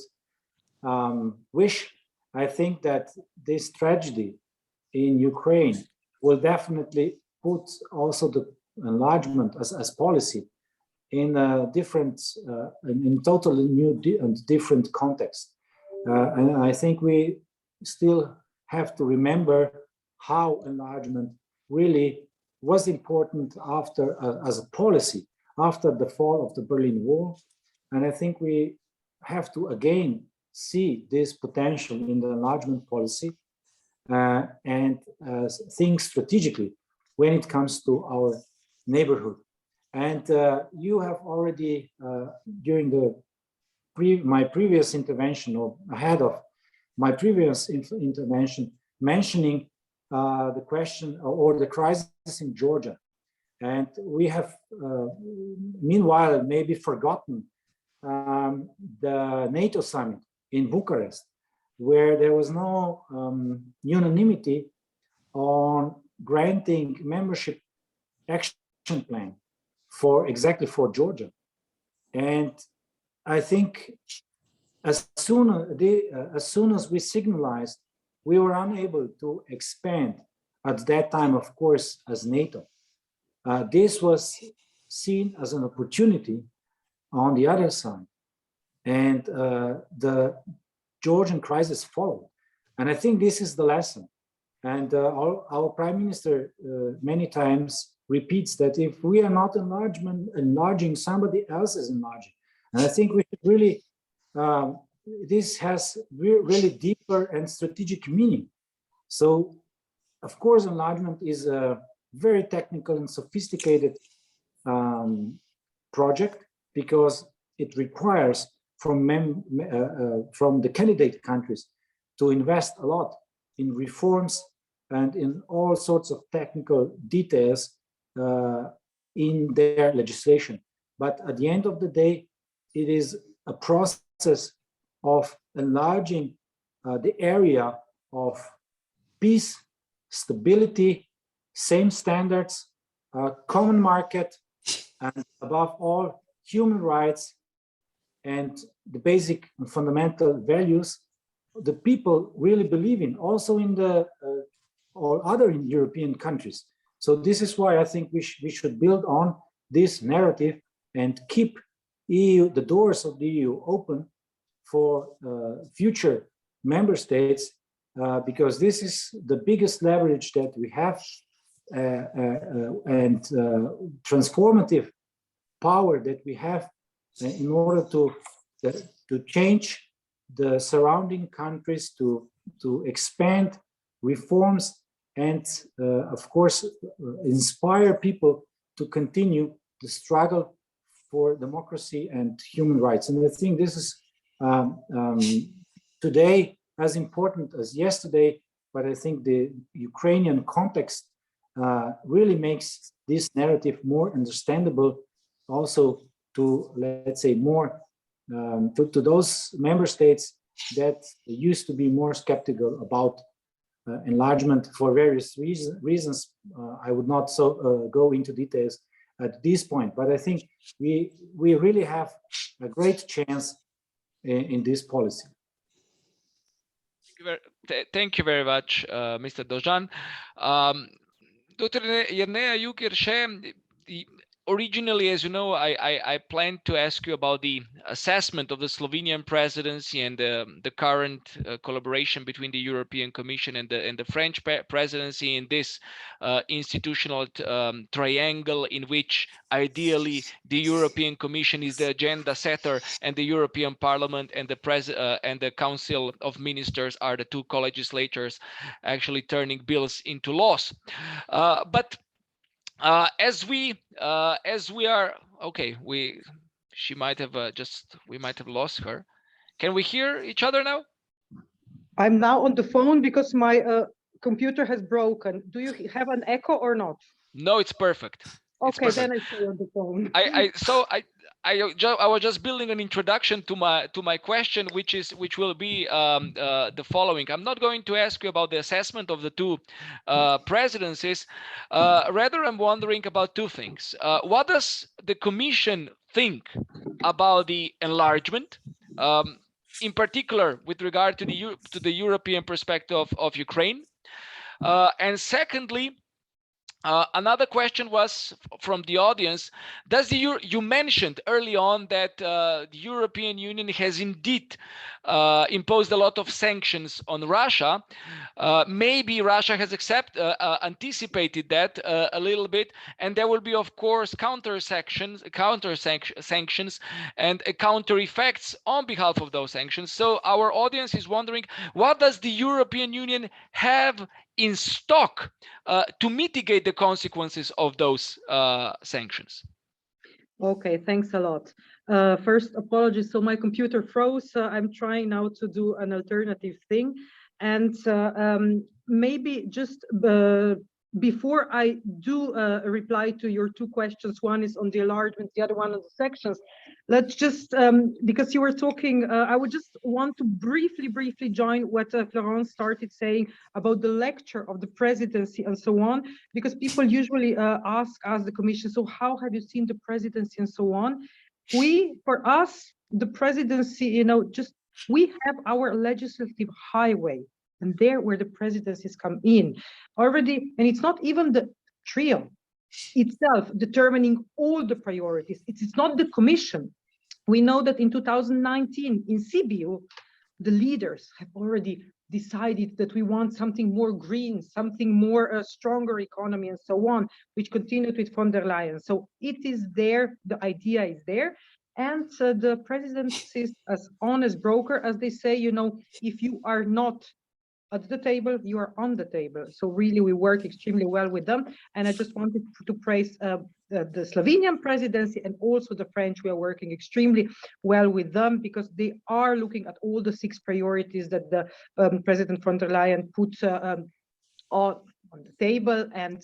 wish, I think that this tragedy in Ukraine will definitely put also the enlargement as policy in a different, in totally new and different context. And I think we still have to remember how enlargement really was important after, as a policy, after the fall of the Berlin Wall. And I think we have to again see this potential in the enlargement policy and think strategically when it comes to our neighborhood. And you have already, during my previous intervention, or ahead of my previous intervention, mentioning the question or the crisis in Georgia. And we have, meanwhile, maybe forgotten the NATO summit in Bucharest, where there was no unanimity on granting membership action plan exactly for Georgia. And I think as soon as we signalized, we were unable to expand at that time, of course, as NATO. This was seen as an opportunity on the other side, and the Georgian crisis followed. And I think this is the lesson. And our Prime Minister many times repeats that if we are not enlarging, somebody else is enlarging. And I think we should really, this has really deeper and strategic meaning. So, of course, enlargement is a very technical and sophisticated project, because it requires from the candidate countries to invest a lot in reforms and in all sorts of technical details in their legislation. But at the end of the day, it is a process of enlarging the area of peace, stability, same standards, common market, and above all, human rights and the basic and fundamental values the people really believe in, also in the or other European countries. So this is why I think we should build on this narrative and keep the doors of the EU open for future member states, because this is the biggest leverage that we have and transformative power that we have in order to change the surrounding countries, to expand reforms, and of course inspire people to continue the struggle for democracy and human rights. And I think this is today as important as yesterday, but I think the Ukrainian context really makes this narrative more understandable also to, let's say, more to those member states that used to be more skeptical about enlargement for various reasons. I would not go into details at this point, but I think we really have a great chance in this policy. Thank you very much, Mr. Dovžan. Dr. Jerneja Jug Jerše, originally, as you know, I planned to ask you about the assessment of the Slovenian presidency and the current collaboration between the European Commission and the French presidency in this institutional triangle, in which ideally the European Commission is the agenda setter and the European Parliament and the Council of Ministers are the two co-legislators actually turning bills into laws. But as we are okay, we might have lost her. Can we hear each other now? I'm now on the phone because my computer has broken. Do you have an echo or not? No, it's perfect. Okay, it's perfect. Then I stay on the phone. I was just building an introduction to my question, which will be the following. I'm not going to ask you about the assessment of the two presidencies. Rather, I'm wondering about two things. What does the Commission think about the enlargement, in particular with regard to the European perspective of Ukraine? And secondly, another question was from the audience. You mentioned early on that the European Union has indeed imposed a lot of sanctions on Russia. Maybe Russia has anticipated that a little bit, and there will be, of course, counter sanctions and counter effects on behalf of those sanctions. So our audience is wondering, what does the European Union have in stock to mitigate the consequences of those sanctions? Okay, thanks a lot. First, apologies. So my computer froze. I'm trying now to do an alternative thing. And maybe just before I do reply to your two questions, one is on the enlargement, the other one on the sections. Let's just, because you were talking, I would just want to briefly join what Florence started saying about the lecture of the presidency and so on, because people usually ask us, the Commission, so how have you seen the presidency and so on? For us, the presidency, you know, just we have our legislative highway, and there where the presidencies come in already, and it's not even the trio itself determining all the priorities. It's not the Commission. We know that in 2019 in Sibiu, the leaders have already decided that we want something more green, something more stronger economy and so on, which continued with von der Leyen. So it is there, the idea is there. And the presidency is as honest broker, as they say, you know, if you are not at the table, you are on the table. So really, we work extremely well with them. And I just wanted to praise the Slovenian presidency and also the French. We are working extremely well with them because they are looking at all the 6 priorities that the President von der Leyen put on the table, and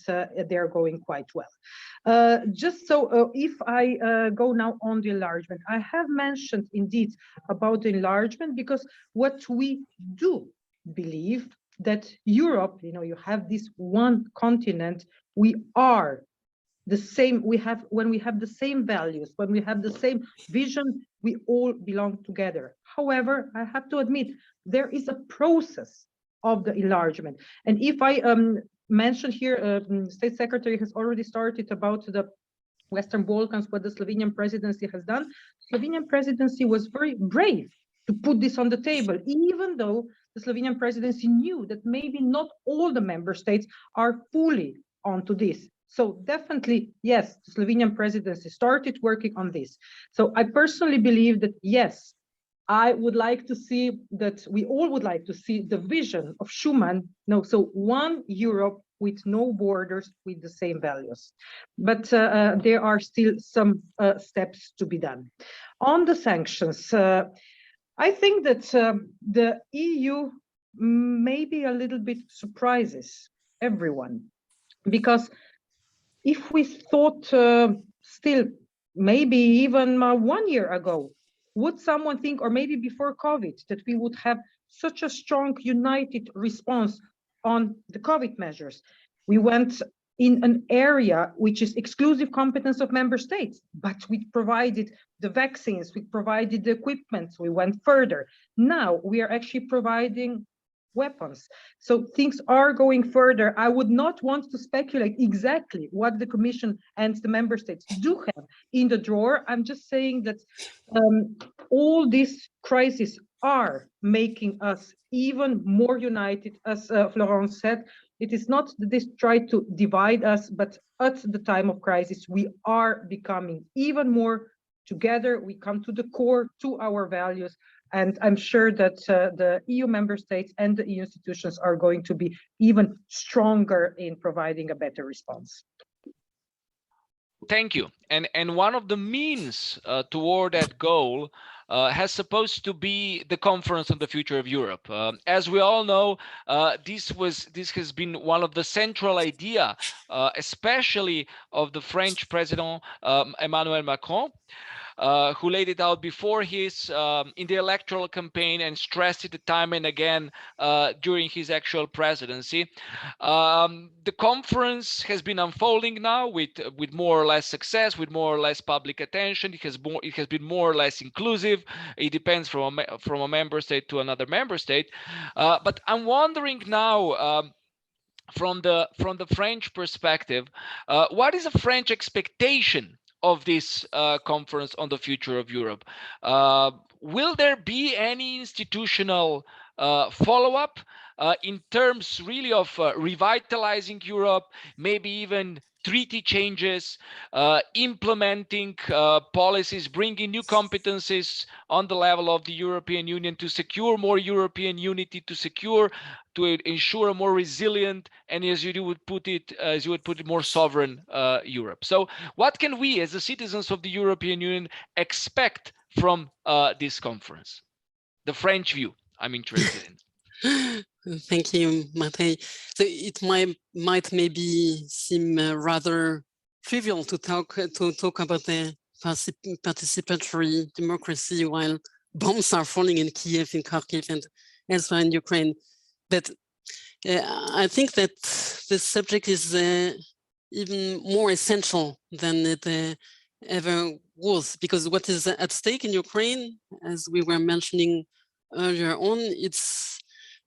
they're going quite well. Just so if I go now on the enlargement, I have mentioned indeed about the enlargement because what we do believe that Europe, you know, you have this one continent, we are the same, when we have the same values, when we have the same vision, we all belong together. However, I have to admit, there is a process of the enlargement. And if I mention here, State Secretary has already started about the Western Balkans, what the Slovenian presidency has done. Slovenian presidency was very brave to put this on the table, even though the Slovenian presidency knew that maybe not all the member states are fully onto this. So definitely, yes, the Slovenian presidency started working on this. So I personally believe that, yes, I would like to see that we all would like to see the vision of Schuman. No, so one Europe with no borders, with the same values. But there are still some steps to be done. On the sanctions, I think that the EU maybe a little bit surprises everyone, because if we thought still maybe even 1 year ago, would someone think, or maybe before COVID, that we would have such a strong united response on the COVID measures? We went in an area which is exclusive competence of member states, but we provided the vaccines, we provided the equipment, we went further. Now we are actually providing weapons. So things are going further. I would not want to speculate exactly what the Commission and the member states do have in the drawer. I'm just saying that all these crises are making us even more united, as Florence said. It is not that this try to divide us, but at the time of crisis, we are becoming even more together. We come to the core, to our values. And I'm sure that the EU member states and the EU institutions are going to be even stronger in providing a better response. Thank you. And one of the means toward that goal has supposed to be the Conference on the Future of Europe. As we all know, this has been one of the central idea, especially of the French President Emmanuel Macron, who laid it out before his in the electoral campaign and stressed it time and again during his actual presidency. The conference has been unfolding now with more or less success, with more or less public attention. It has been more or less inclusive. It depends from a member state to another member state. But I'm wondering now, from the French perspective, what is a French expectation of this conference on the future of Europe? Will there be any institutional follow-up in terms really of revitalizing Europe, maybe even treaty changes, implementing policies, bringing new competencies on the level of the European Union to secure more European unity, to ensure a more resilient and, as you would put it, more sovereign Europe. So what can we as the citizens of the European Union expect from this conference? The French view I'm interested in. Thank you, Matej. So it might maybe seem rather trivial to talk about the participatory democracy while bombs are falling in Kiev, in Kharkiv, and elsewhere in Ukraine. But I think that this subject is even more essential than it ever was, because what is at stake in Ukraine, as we were mentioning earlier on, it's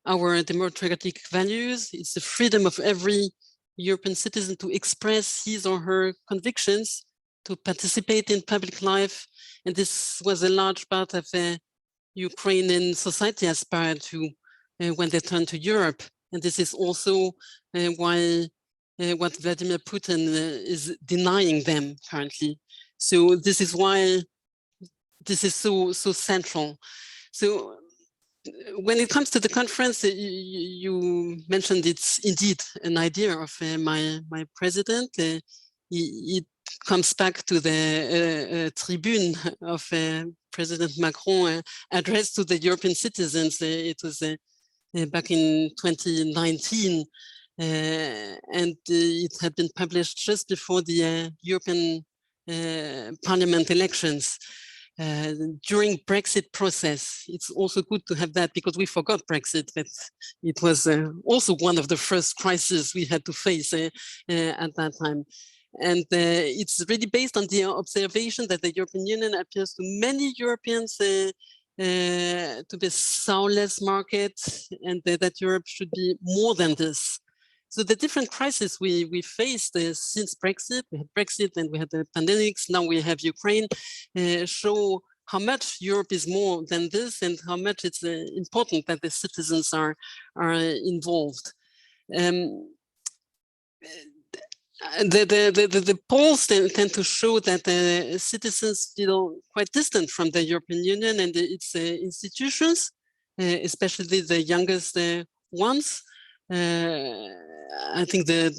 our democratic values, it's the freedom of every European citizen to express his or her convictions, to participate in public life. And this was a large part of Ukrainian society aspired to when they turned to Europe. And this is also why what Vladimir Putin is denying them currently. So this is why this is so central. So when it comes to the conference, you mentioned it's indeed an idea of my president. It comes back to the tribune of President Macron addressed to the European citizens. It was back in 2019, and it had been published just before the European Parliament elections. During Brexit process, it's also good to have that, because we forgot Brexit, but it was also one of the first crises we had to face at that time. And it's really based on the observation that the European Union appears to many Europeans to be a soulless market, and that Europe should be more than this. So the different crises we faced since Brexit, we had Brexit and we had the pandemics, now we have Ukraine, show how much Europe is more than this, and how much it's important that the citizens are involved. The polls tend to show that citizens feel quite distant from the European Union and its institutions, especially the youngest ones. I think the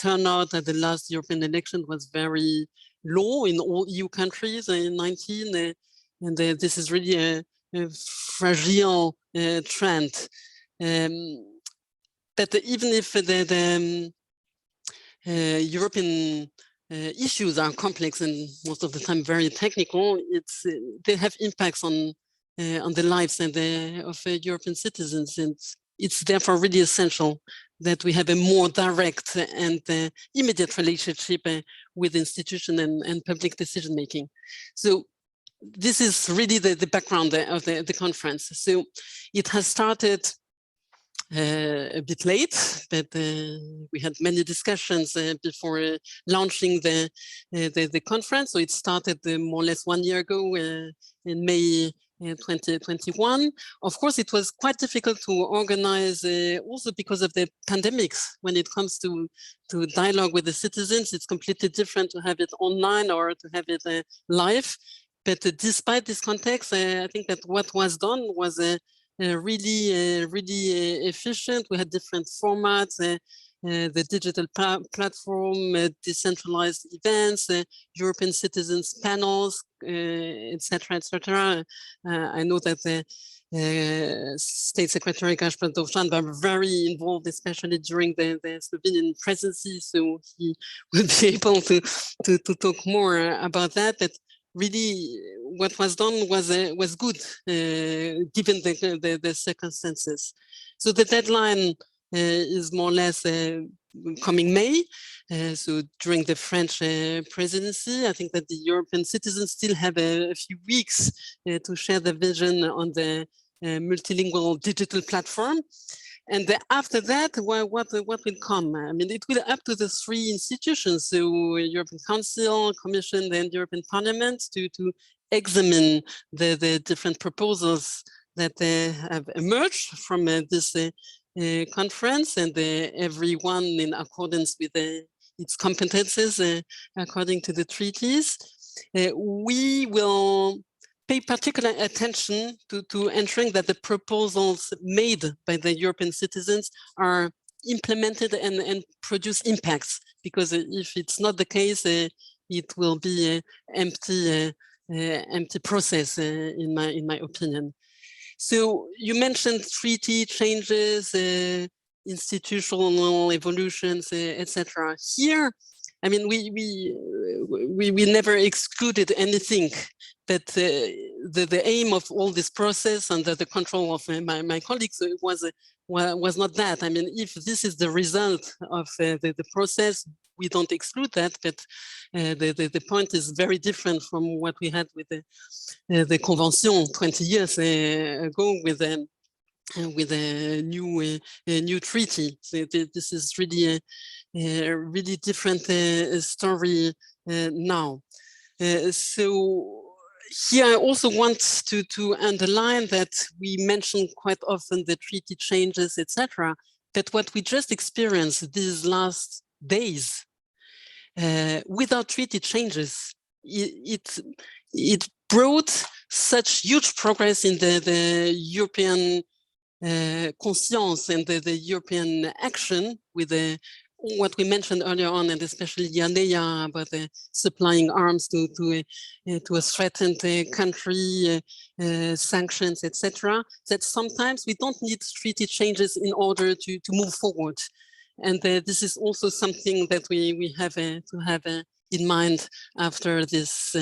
turnout at the last European election was very low in all EU countries in 19, and this is really a fragile trend. But even if the European issues are complex and most of the time very technical, they have impacts on the lives of European citizens, and it's therefore really essential that we have a more direct and immediate relationship with institution and public decision making. So this is really the background of the conference. So it has started a bit late, but we had many discussions before launching the conference. So it started more or less 1 year ago in May 2021. Of course, it was quite difficult to organize also because of the pandemics. When it comes to dialogue with the citizens, it's completely different to have it online or to have it live. But despite this context, I think that what was done was really efficient. We had different formats, the digital platform, decentralized events, European citizens panels, etc., etc. I know that the State Secretary Gašper Dovžan were very involved, especially during the Slovenian presidency, so he will be able to talk more about that. But really, what was done was good, given the circumstances. So the deadline is more or less coming May. So during the French presidency, I think that the European citizens still have a few weeks to share the vision on the multilingual digital platform. And after that, what will come? I mean, it will up to the three institutions, so European Council, Commission, and European Parliament, to examine the different proposals that have emerged from this conference, and everyone in accordance with the its competences according to the treaties. We will pay particular attention to ensuring that the proposals made by the European citizens are implemented and produce impacts, because if it's not the case, it will be an empty process, in my opinion. So you mentioned treaty changes, institutional evolutions, etc. Here, I mean, we never excluded anything, but the aim of all this process under the control of my colleagues was not that. I mean, if this is the result of the process, we don't exclude that, but the point is very different from what we had with the Convention 20 years ago with a new treaty. So this is really a really different story now. So here I also want to underline that we mention quite often the treaty changes, etc. But what we just experienced these last days, without treaty changes, it brought such huge progress in the European conscience and the European action with what we mentioned earlier on, and especially Jerneja about supplying arms to a threatened country, sanctions, etc. That sometimes we don't need treaty changes in order to move forward. And this is also something that we have to have in mind after this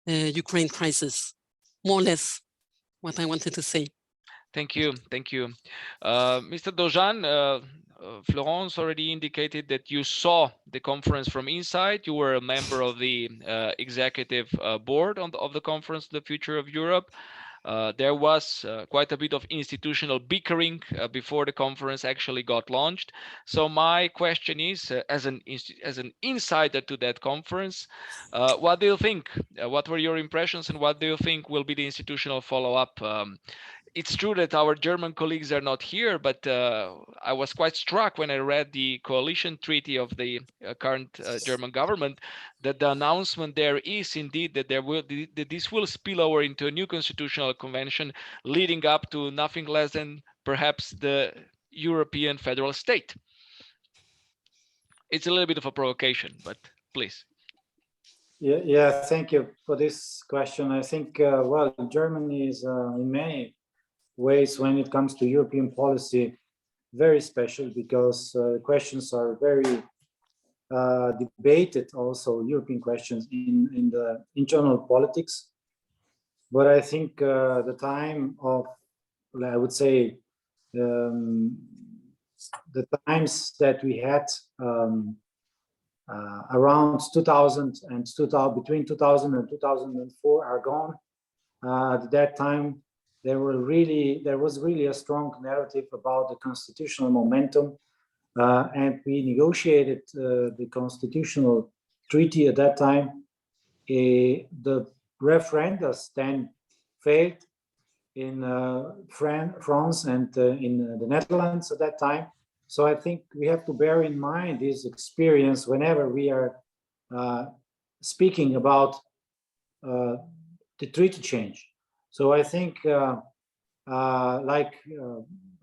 Ukraine crisis. More or less what I wanted to say. Thank you. Thank you. Mr. Dovžan, Florence already indicated that you saw the conference from inside. You were a member of the executive board of the conference, The Future of Europe. There was quite a bit of institutional bickering before the conference actually got launched. So my question is, as an insider to that conference, what do you think? What were your impressions, and what do you think will be the institutional follow-up? It's true that our German colleagues are not here, but I was quite struck when I read the coalition treaty of the current German government that the announcement there is indeed that that this will spill over into a new constitutional convention, leading up to nothing less than perhaps the European federal state. It's a little bit of a provocation, but please. Yeah, thank you for this question. I think, well, Germany is in many ways, when it comes to European policy, very special, because questions are very debated, also European questions in the internal politics. But I think the time of, I would say, the times that we had around 2000 and between 2000 and 2004 are gone. At that time, there was really a strong narrative about the constitutional momentum, and we negotiated the constitutional treaty at that time. The referendums then failed in France and in the Netherlands at that time. So I think we have to bear in mind this experience whenever we are speaking about the treaty change. So I think, like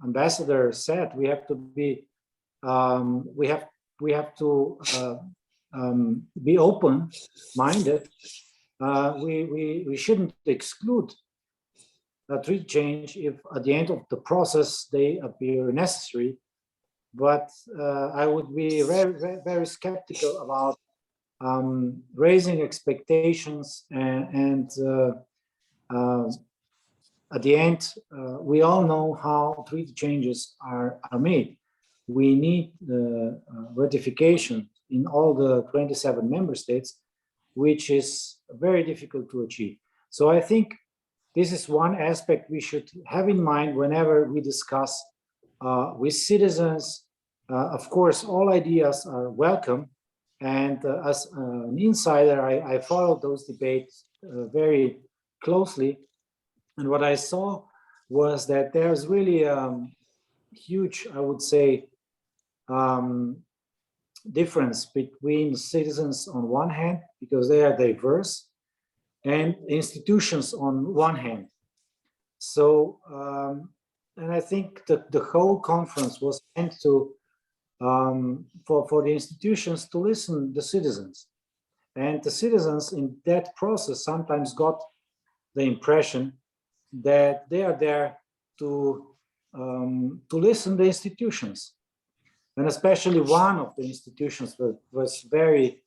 Ambassador said, we have to be be open-minded. We shouldn't exclude a treaty change if at the end of the process they appear necessary. But I would be very skeptical about raising expectations and at the end, we all know how treaty changes are made. We need ratification in all the 27 member states, which is very difficult to achieve. So I think this is one aspect we should have in mind whenever we discuss with citizens. Of course, all ideas are welcome. And as an insider, I followed those debates very closely. And what I saw was that there's really huge, I would say, difference between citizens on one hand, because they are diverse, and institutions on one hand. So, and I think that the whole conference was meant to, for the institutions to listen to the citizens. And the citizens in that process sometimes got the impression that they are there to listen to the institutions. And especially one of the institutions was very,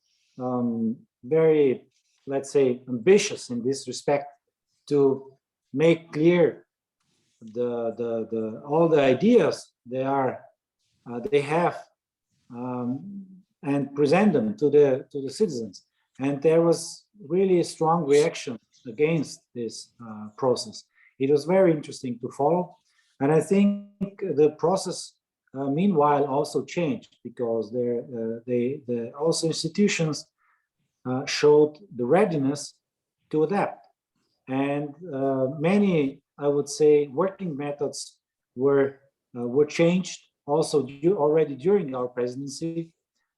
very, let's say, ambitious in this respect to make clear all the ideas they have and present them to the citizens. And there was really a strong reaction against this process. It was very interesting to follow, and I think the process meanwhile also changed, because also institutions showed the readiness to adapt, and many, I would say, working methods were changed also already during our presidency.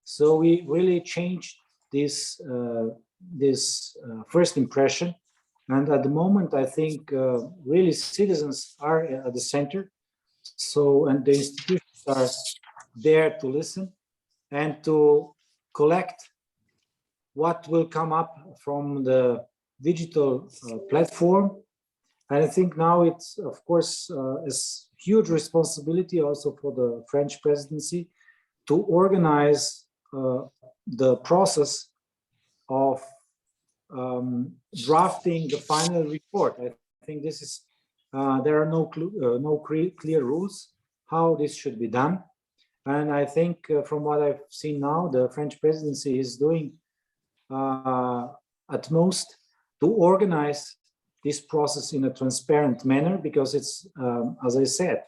So we really changed this first impression, and at the moment I think really citizens are at the center. So, and the institutions are there to listen and to collect what will come up from the digital platform. And I think now it's, of course, a huge responsibility also for the French presidency to organize the process of drafting the final report. I think this is there are no clear rules how this should be done, and I think from what I've seen now, the French presidency is doing at most to organize this process in a transparent manner, because it's, as I said,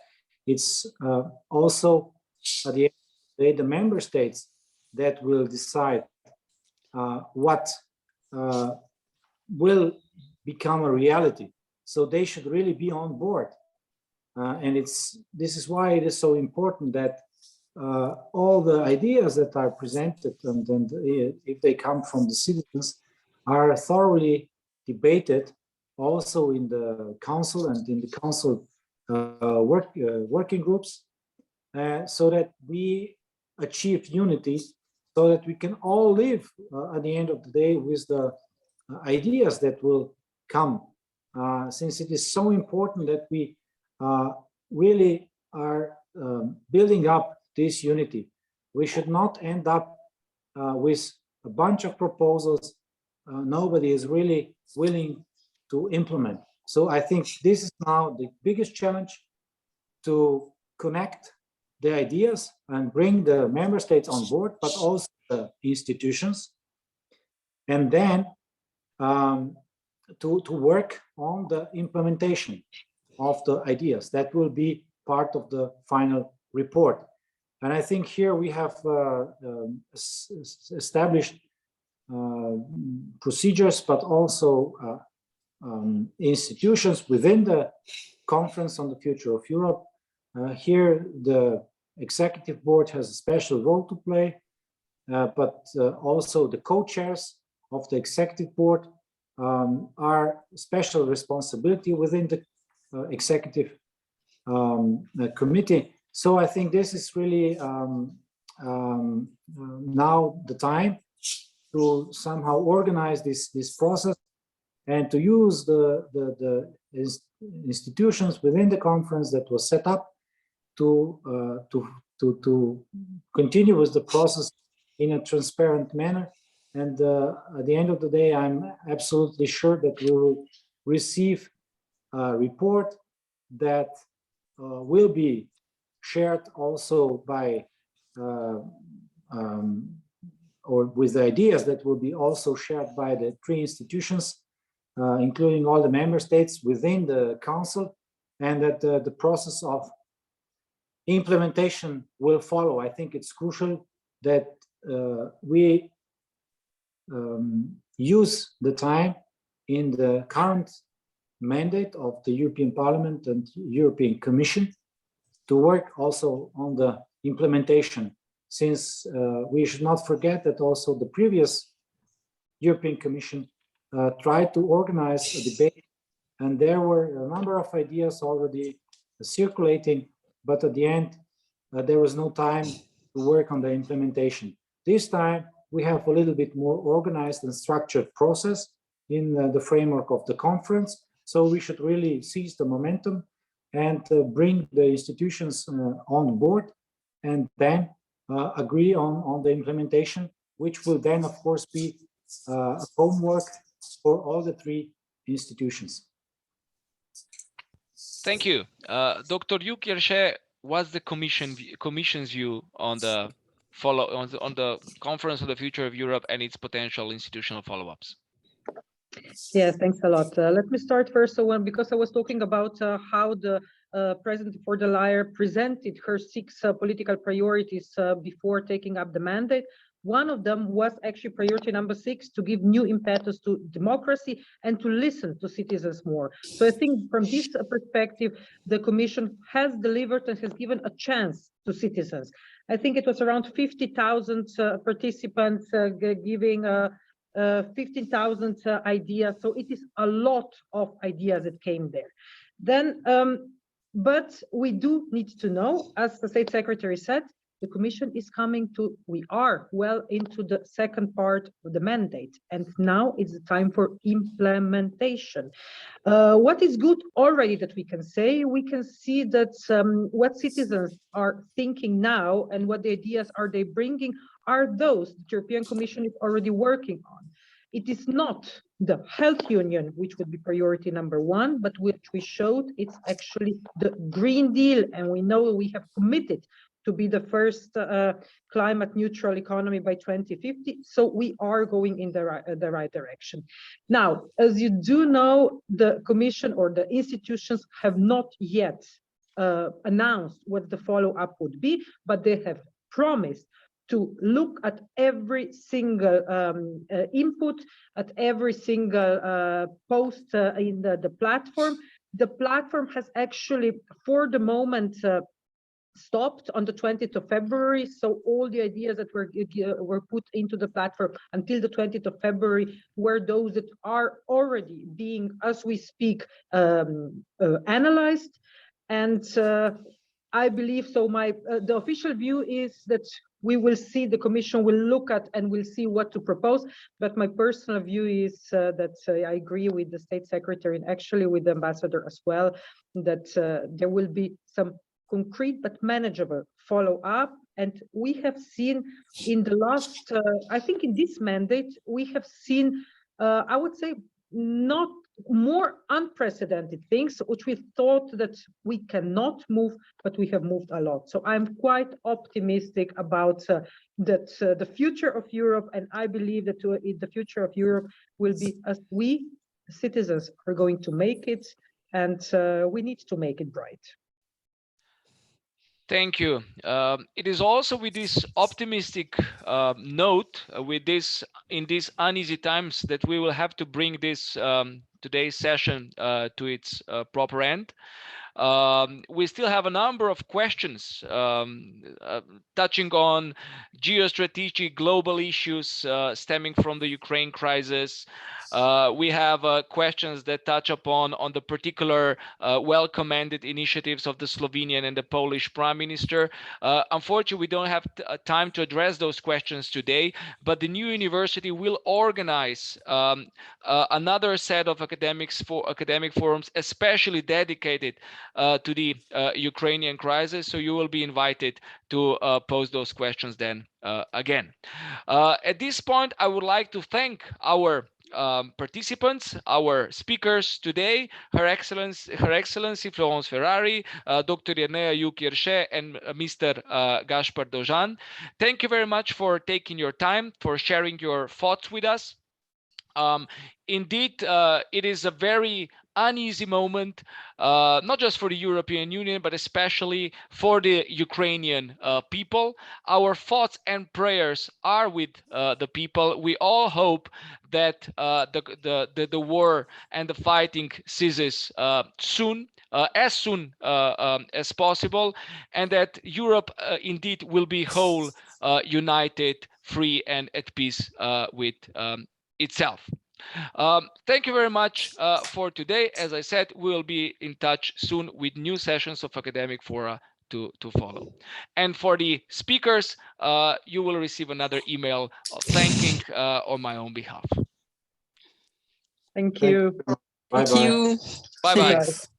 it's also at the end of the day the member states that will decide what will become a reality. So they should really be on board. And this is why it is so important that all the ideas that are presented, and if they come from the citizens, are thoroughly debated also in the council and in the council working groups, so that we achieve unity, so that we can all live at the end of the day with the ideas that will come, since it is so important that we really are building up this unity. We should not end up with a bunch of proposals nobody is really willing to implement. So I think this is now the biggest challenge, to connect the ideas and bring the member states on board, but also the institutions, and then to work on the implementation of the ideas that will be part of the final report. And I think here we have established procedures, but also institutions within the Conference on the Future of Europe. Here the executive board has a special role to play, but also the co-chairs of the executive board are special responsibility within the executive committee. So I think this is really now the time to somehow organize this process and to use the institutions within the conference that was set up to continue with the process in a transparent manner. And at the end of the day, I'm absolutely sure that we will receive a report that will be shared also by or with the ideas that will be also shared by the three institutions, including all the member states within the council, and that the process of implementation will follow. I think it's crucial that we use the time in the current mandate of the European Parliament and European Commission to work also on the implementation, since we should not forget that also the previous European Commission tried to organize a debate, and there were a number of ideas already circulating, but at the end, there was no time to work on the implementation. This time, we have a little bit more organized and structured process in the framework of the conference. So we should really seize the momentum and bring the institutions on board and then agree on the implementation, which will then, of course, be homework for all the three institutions. Thank you. Dr. Jug Jerše, what's the Commission's view on the on the Conference on the Future of Europe and its potential institutional follow-ups? Yes, thanks a lot. Let me start first. So because I was talking about how the President von der Leyen presented her 6 political priorities before taking up the mandate. One of them was actually priority number 6, to give new impetus to democracy and to listen to citizens more. So I think from this perspective, the Commission has delivered and has given a chance to citizens. I think it was around 50,000 participants giving 15,000 ideas. So it is a lot of ideas that came there. Then, but we do need to know, as the State Secretary said, the Commission is coming to, we are well into the second part of the mandate, and now it's the time for implementation. What is good already that we can say, we can see that what citizens are thinking now and what the ideas are they bringing are those the European Commission is already working on. It is not the health union, which would be priority number 1, but which we showed it's actually the Green Deal, and we know we have committed to be the first climate neutral economy by 2050. So we are going in the right direction. Now, as you do know, the Commission or the institutions have not yet announced what the follow-up would be, but they have promised to look at every single input, at every single post in the platform. The platform has actually, for the moment, stopped on the 20th of February. So all the ideas that were put into the platform until the 20th of February were those that are already being, as we speak, analyzed. And I believe so. The official view is that we will see, the Commission will look at and will see what to propose. But my personal view is that I agree with the State Secretary and actually with the Ambassador as well, that there will be some concrete but manageable follow-up. And we have seen in the last, I think in this mandate, we have seen, I would say, not more unprecedented things, which we thought that we cannot move, but we have moved a lot. So I'm quite optimistic about the future of Europe, and I believe that the future of Europe will be as we, citizens, are going to make it, and we need to make it bright. Thank you. It is also with this optimistic note, in these uneasy times, that we will have to bring this today's session to its proper end. We still have a number of questions touching on geostrategic global issues stemming from the Ukraine crisis. We have questions that touch upon the particular well-commended initiatives of the Slovenian and the Polish Prime Minister. Unfortunately, we don't have time to address those questions today, but the new university will organize another set of academic forums, especially dedicated to the Ukrainian crisis. So you will be invited to pose those questions then again. At this point, I would like to thank our participants, our speakers today, Her Excellency Florence Ferrari, Dr. Jerneja Jug Jerše, and Mr. Gašper Dovžan. Thank you very much for taking your time, for sharing your thoughts with us. Indeed, it is a very uneasy moment, not just for the European Union, but especially for the Ukrainian people. Our thoughts and prayers are with the people. We all hope that the war and the fighting ceases soon, as soon as possible, and that Europe indeed will be whole united, free, and at peace with itself. Thank you very much for today. As I said, we'll be in touch soon with new sessions of Academic Fora to follow. And for the speakers, you will receive another email thanking on my own behalf. Thank you. Thank you. Bye-bye. Thanks.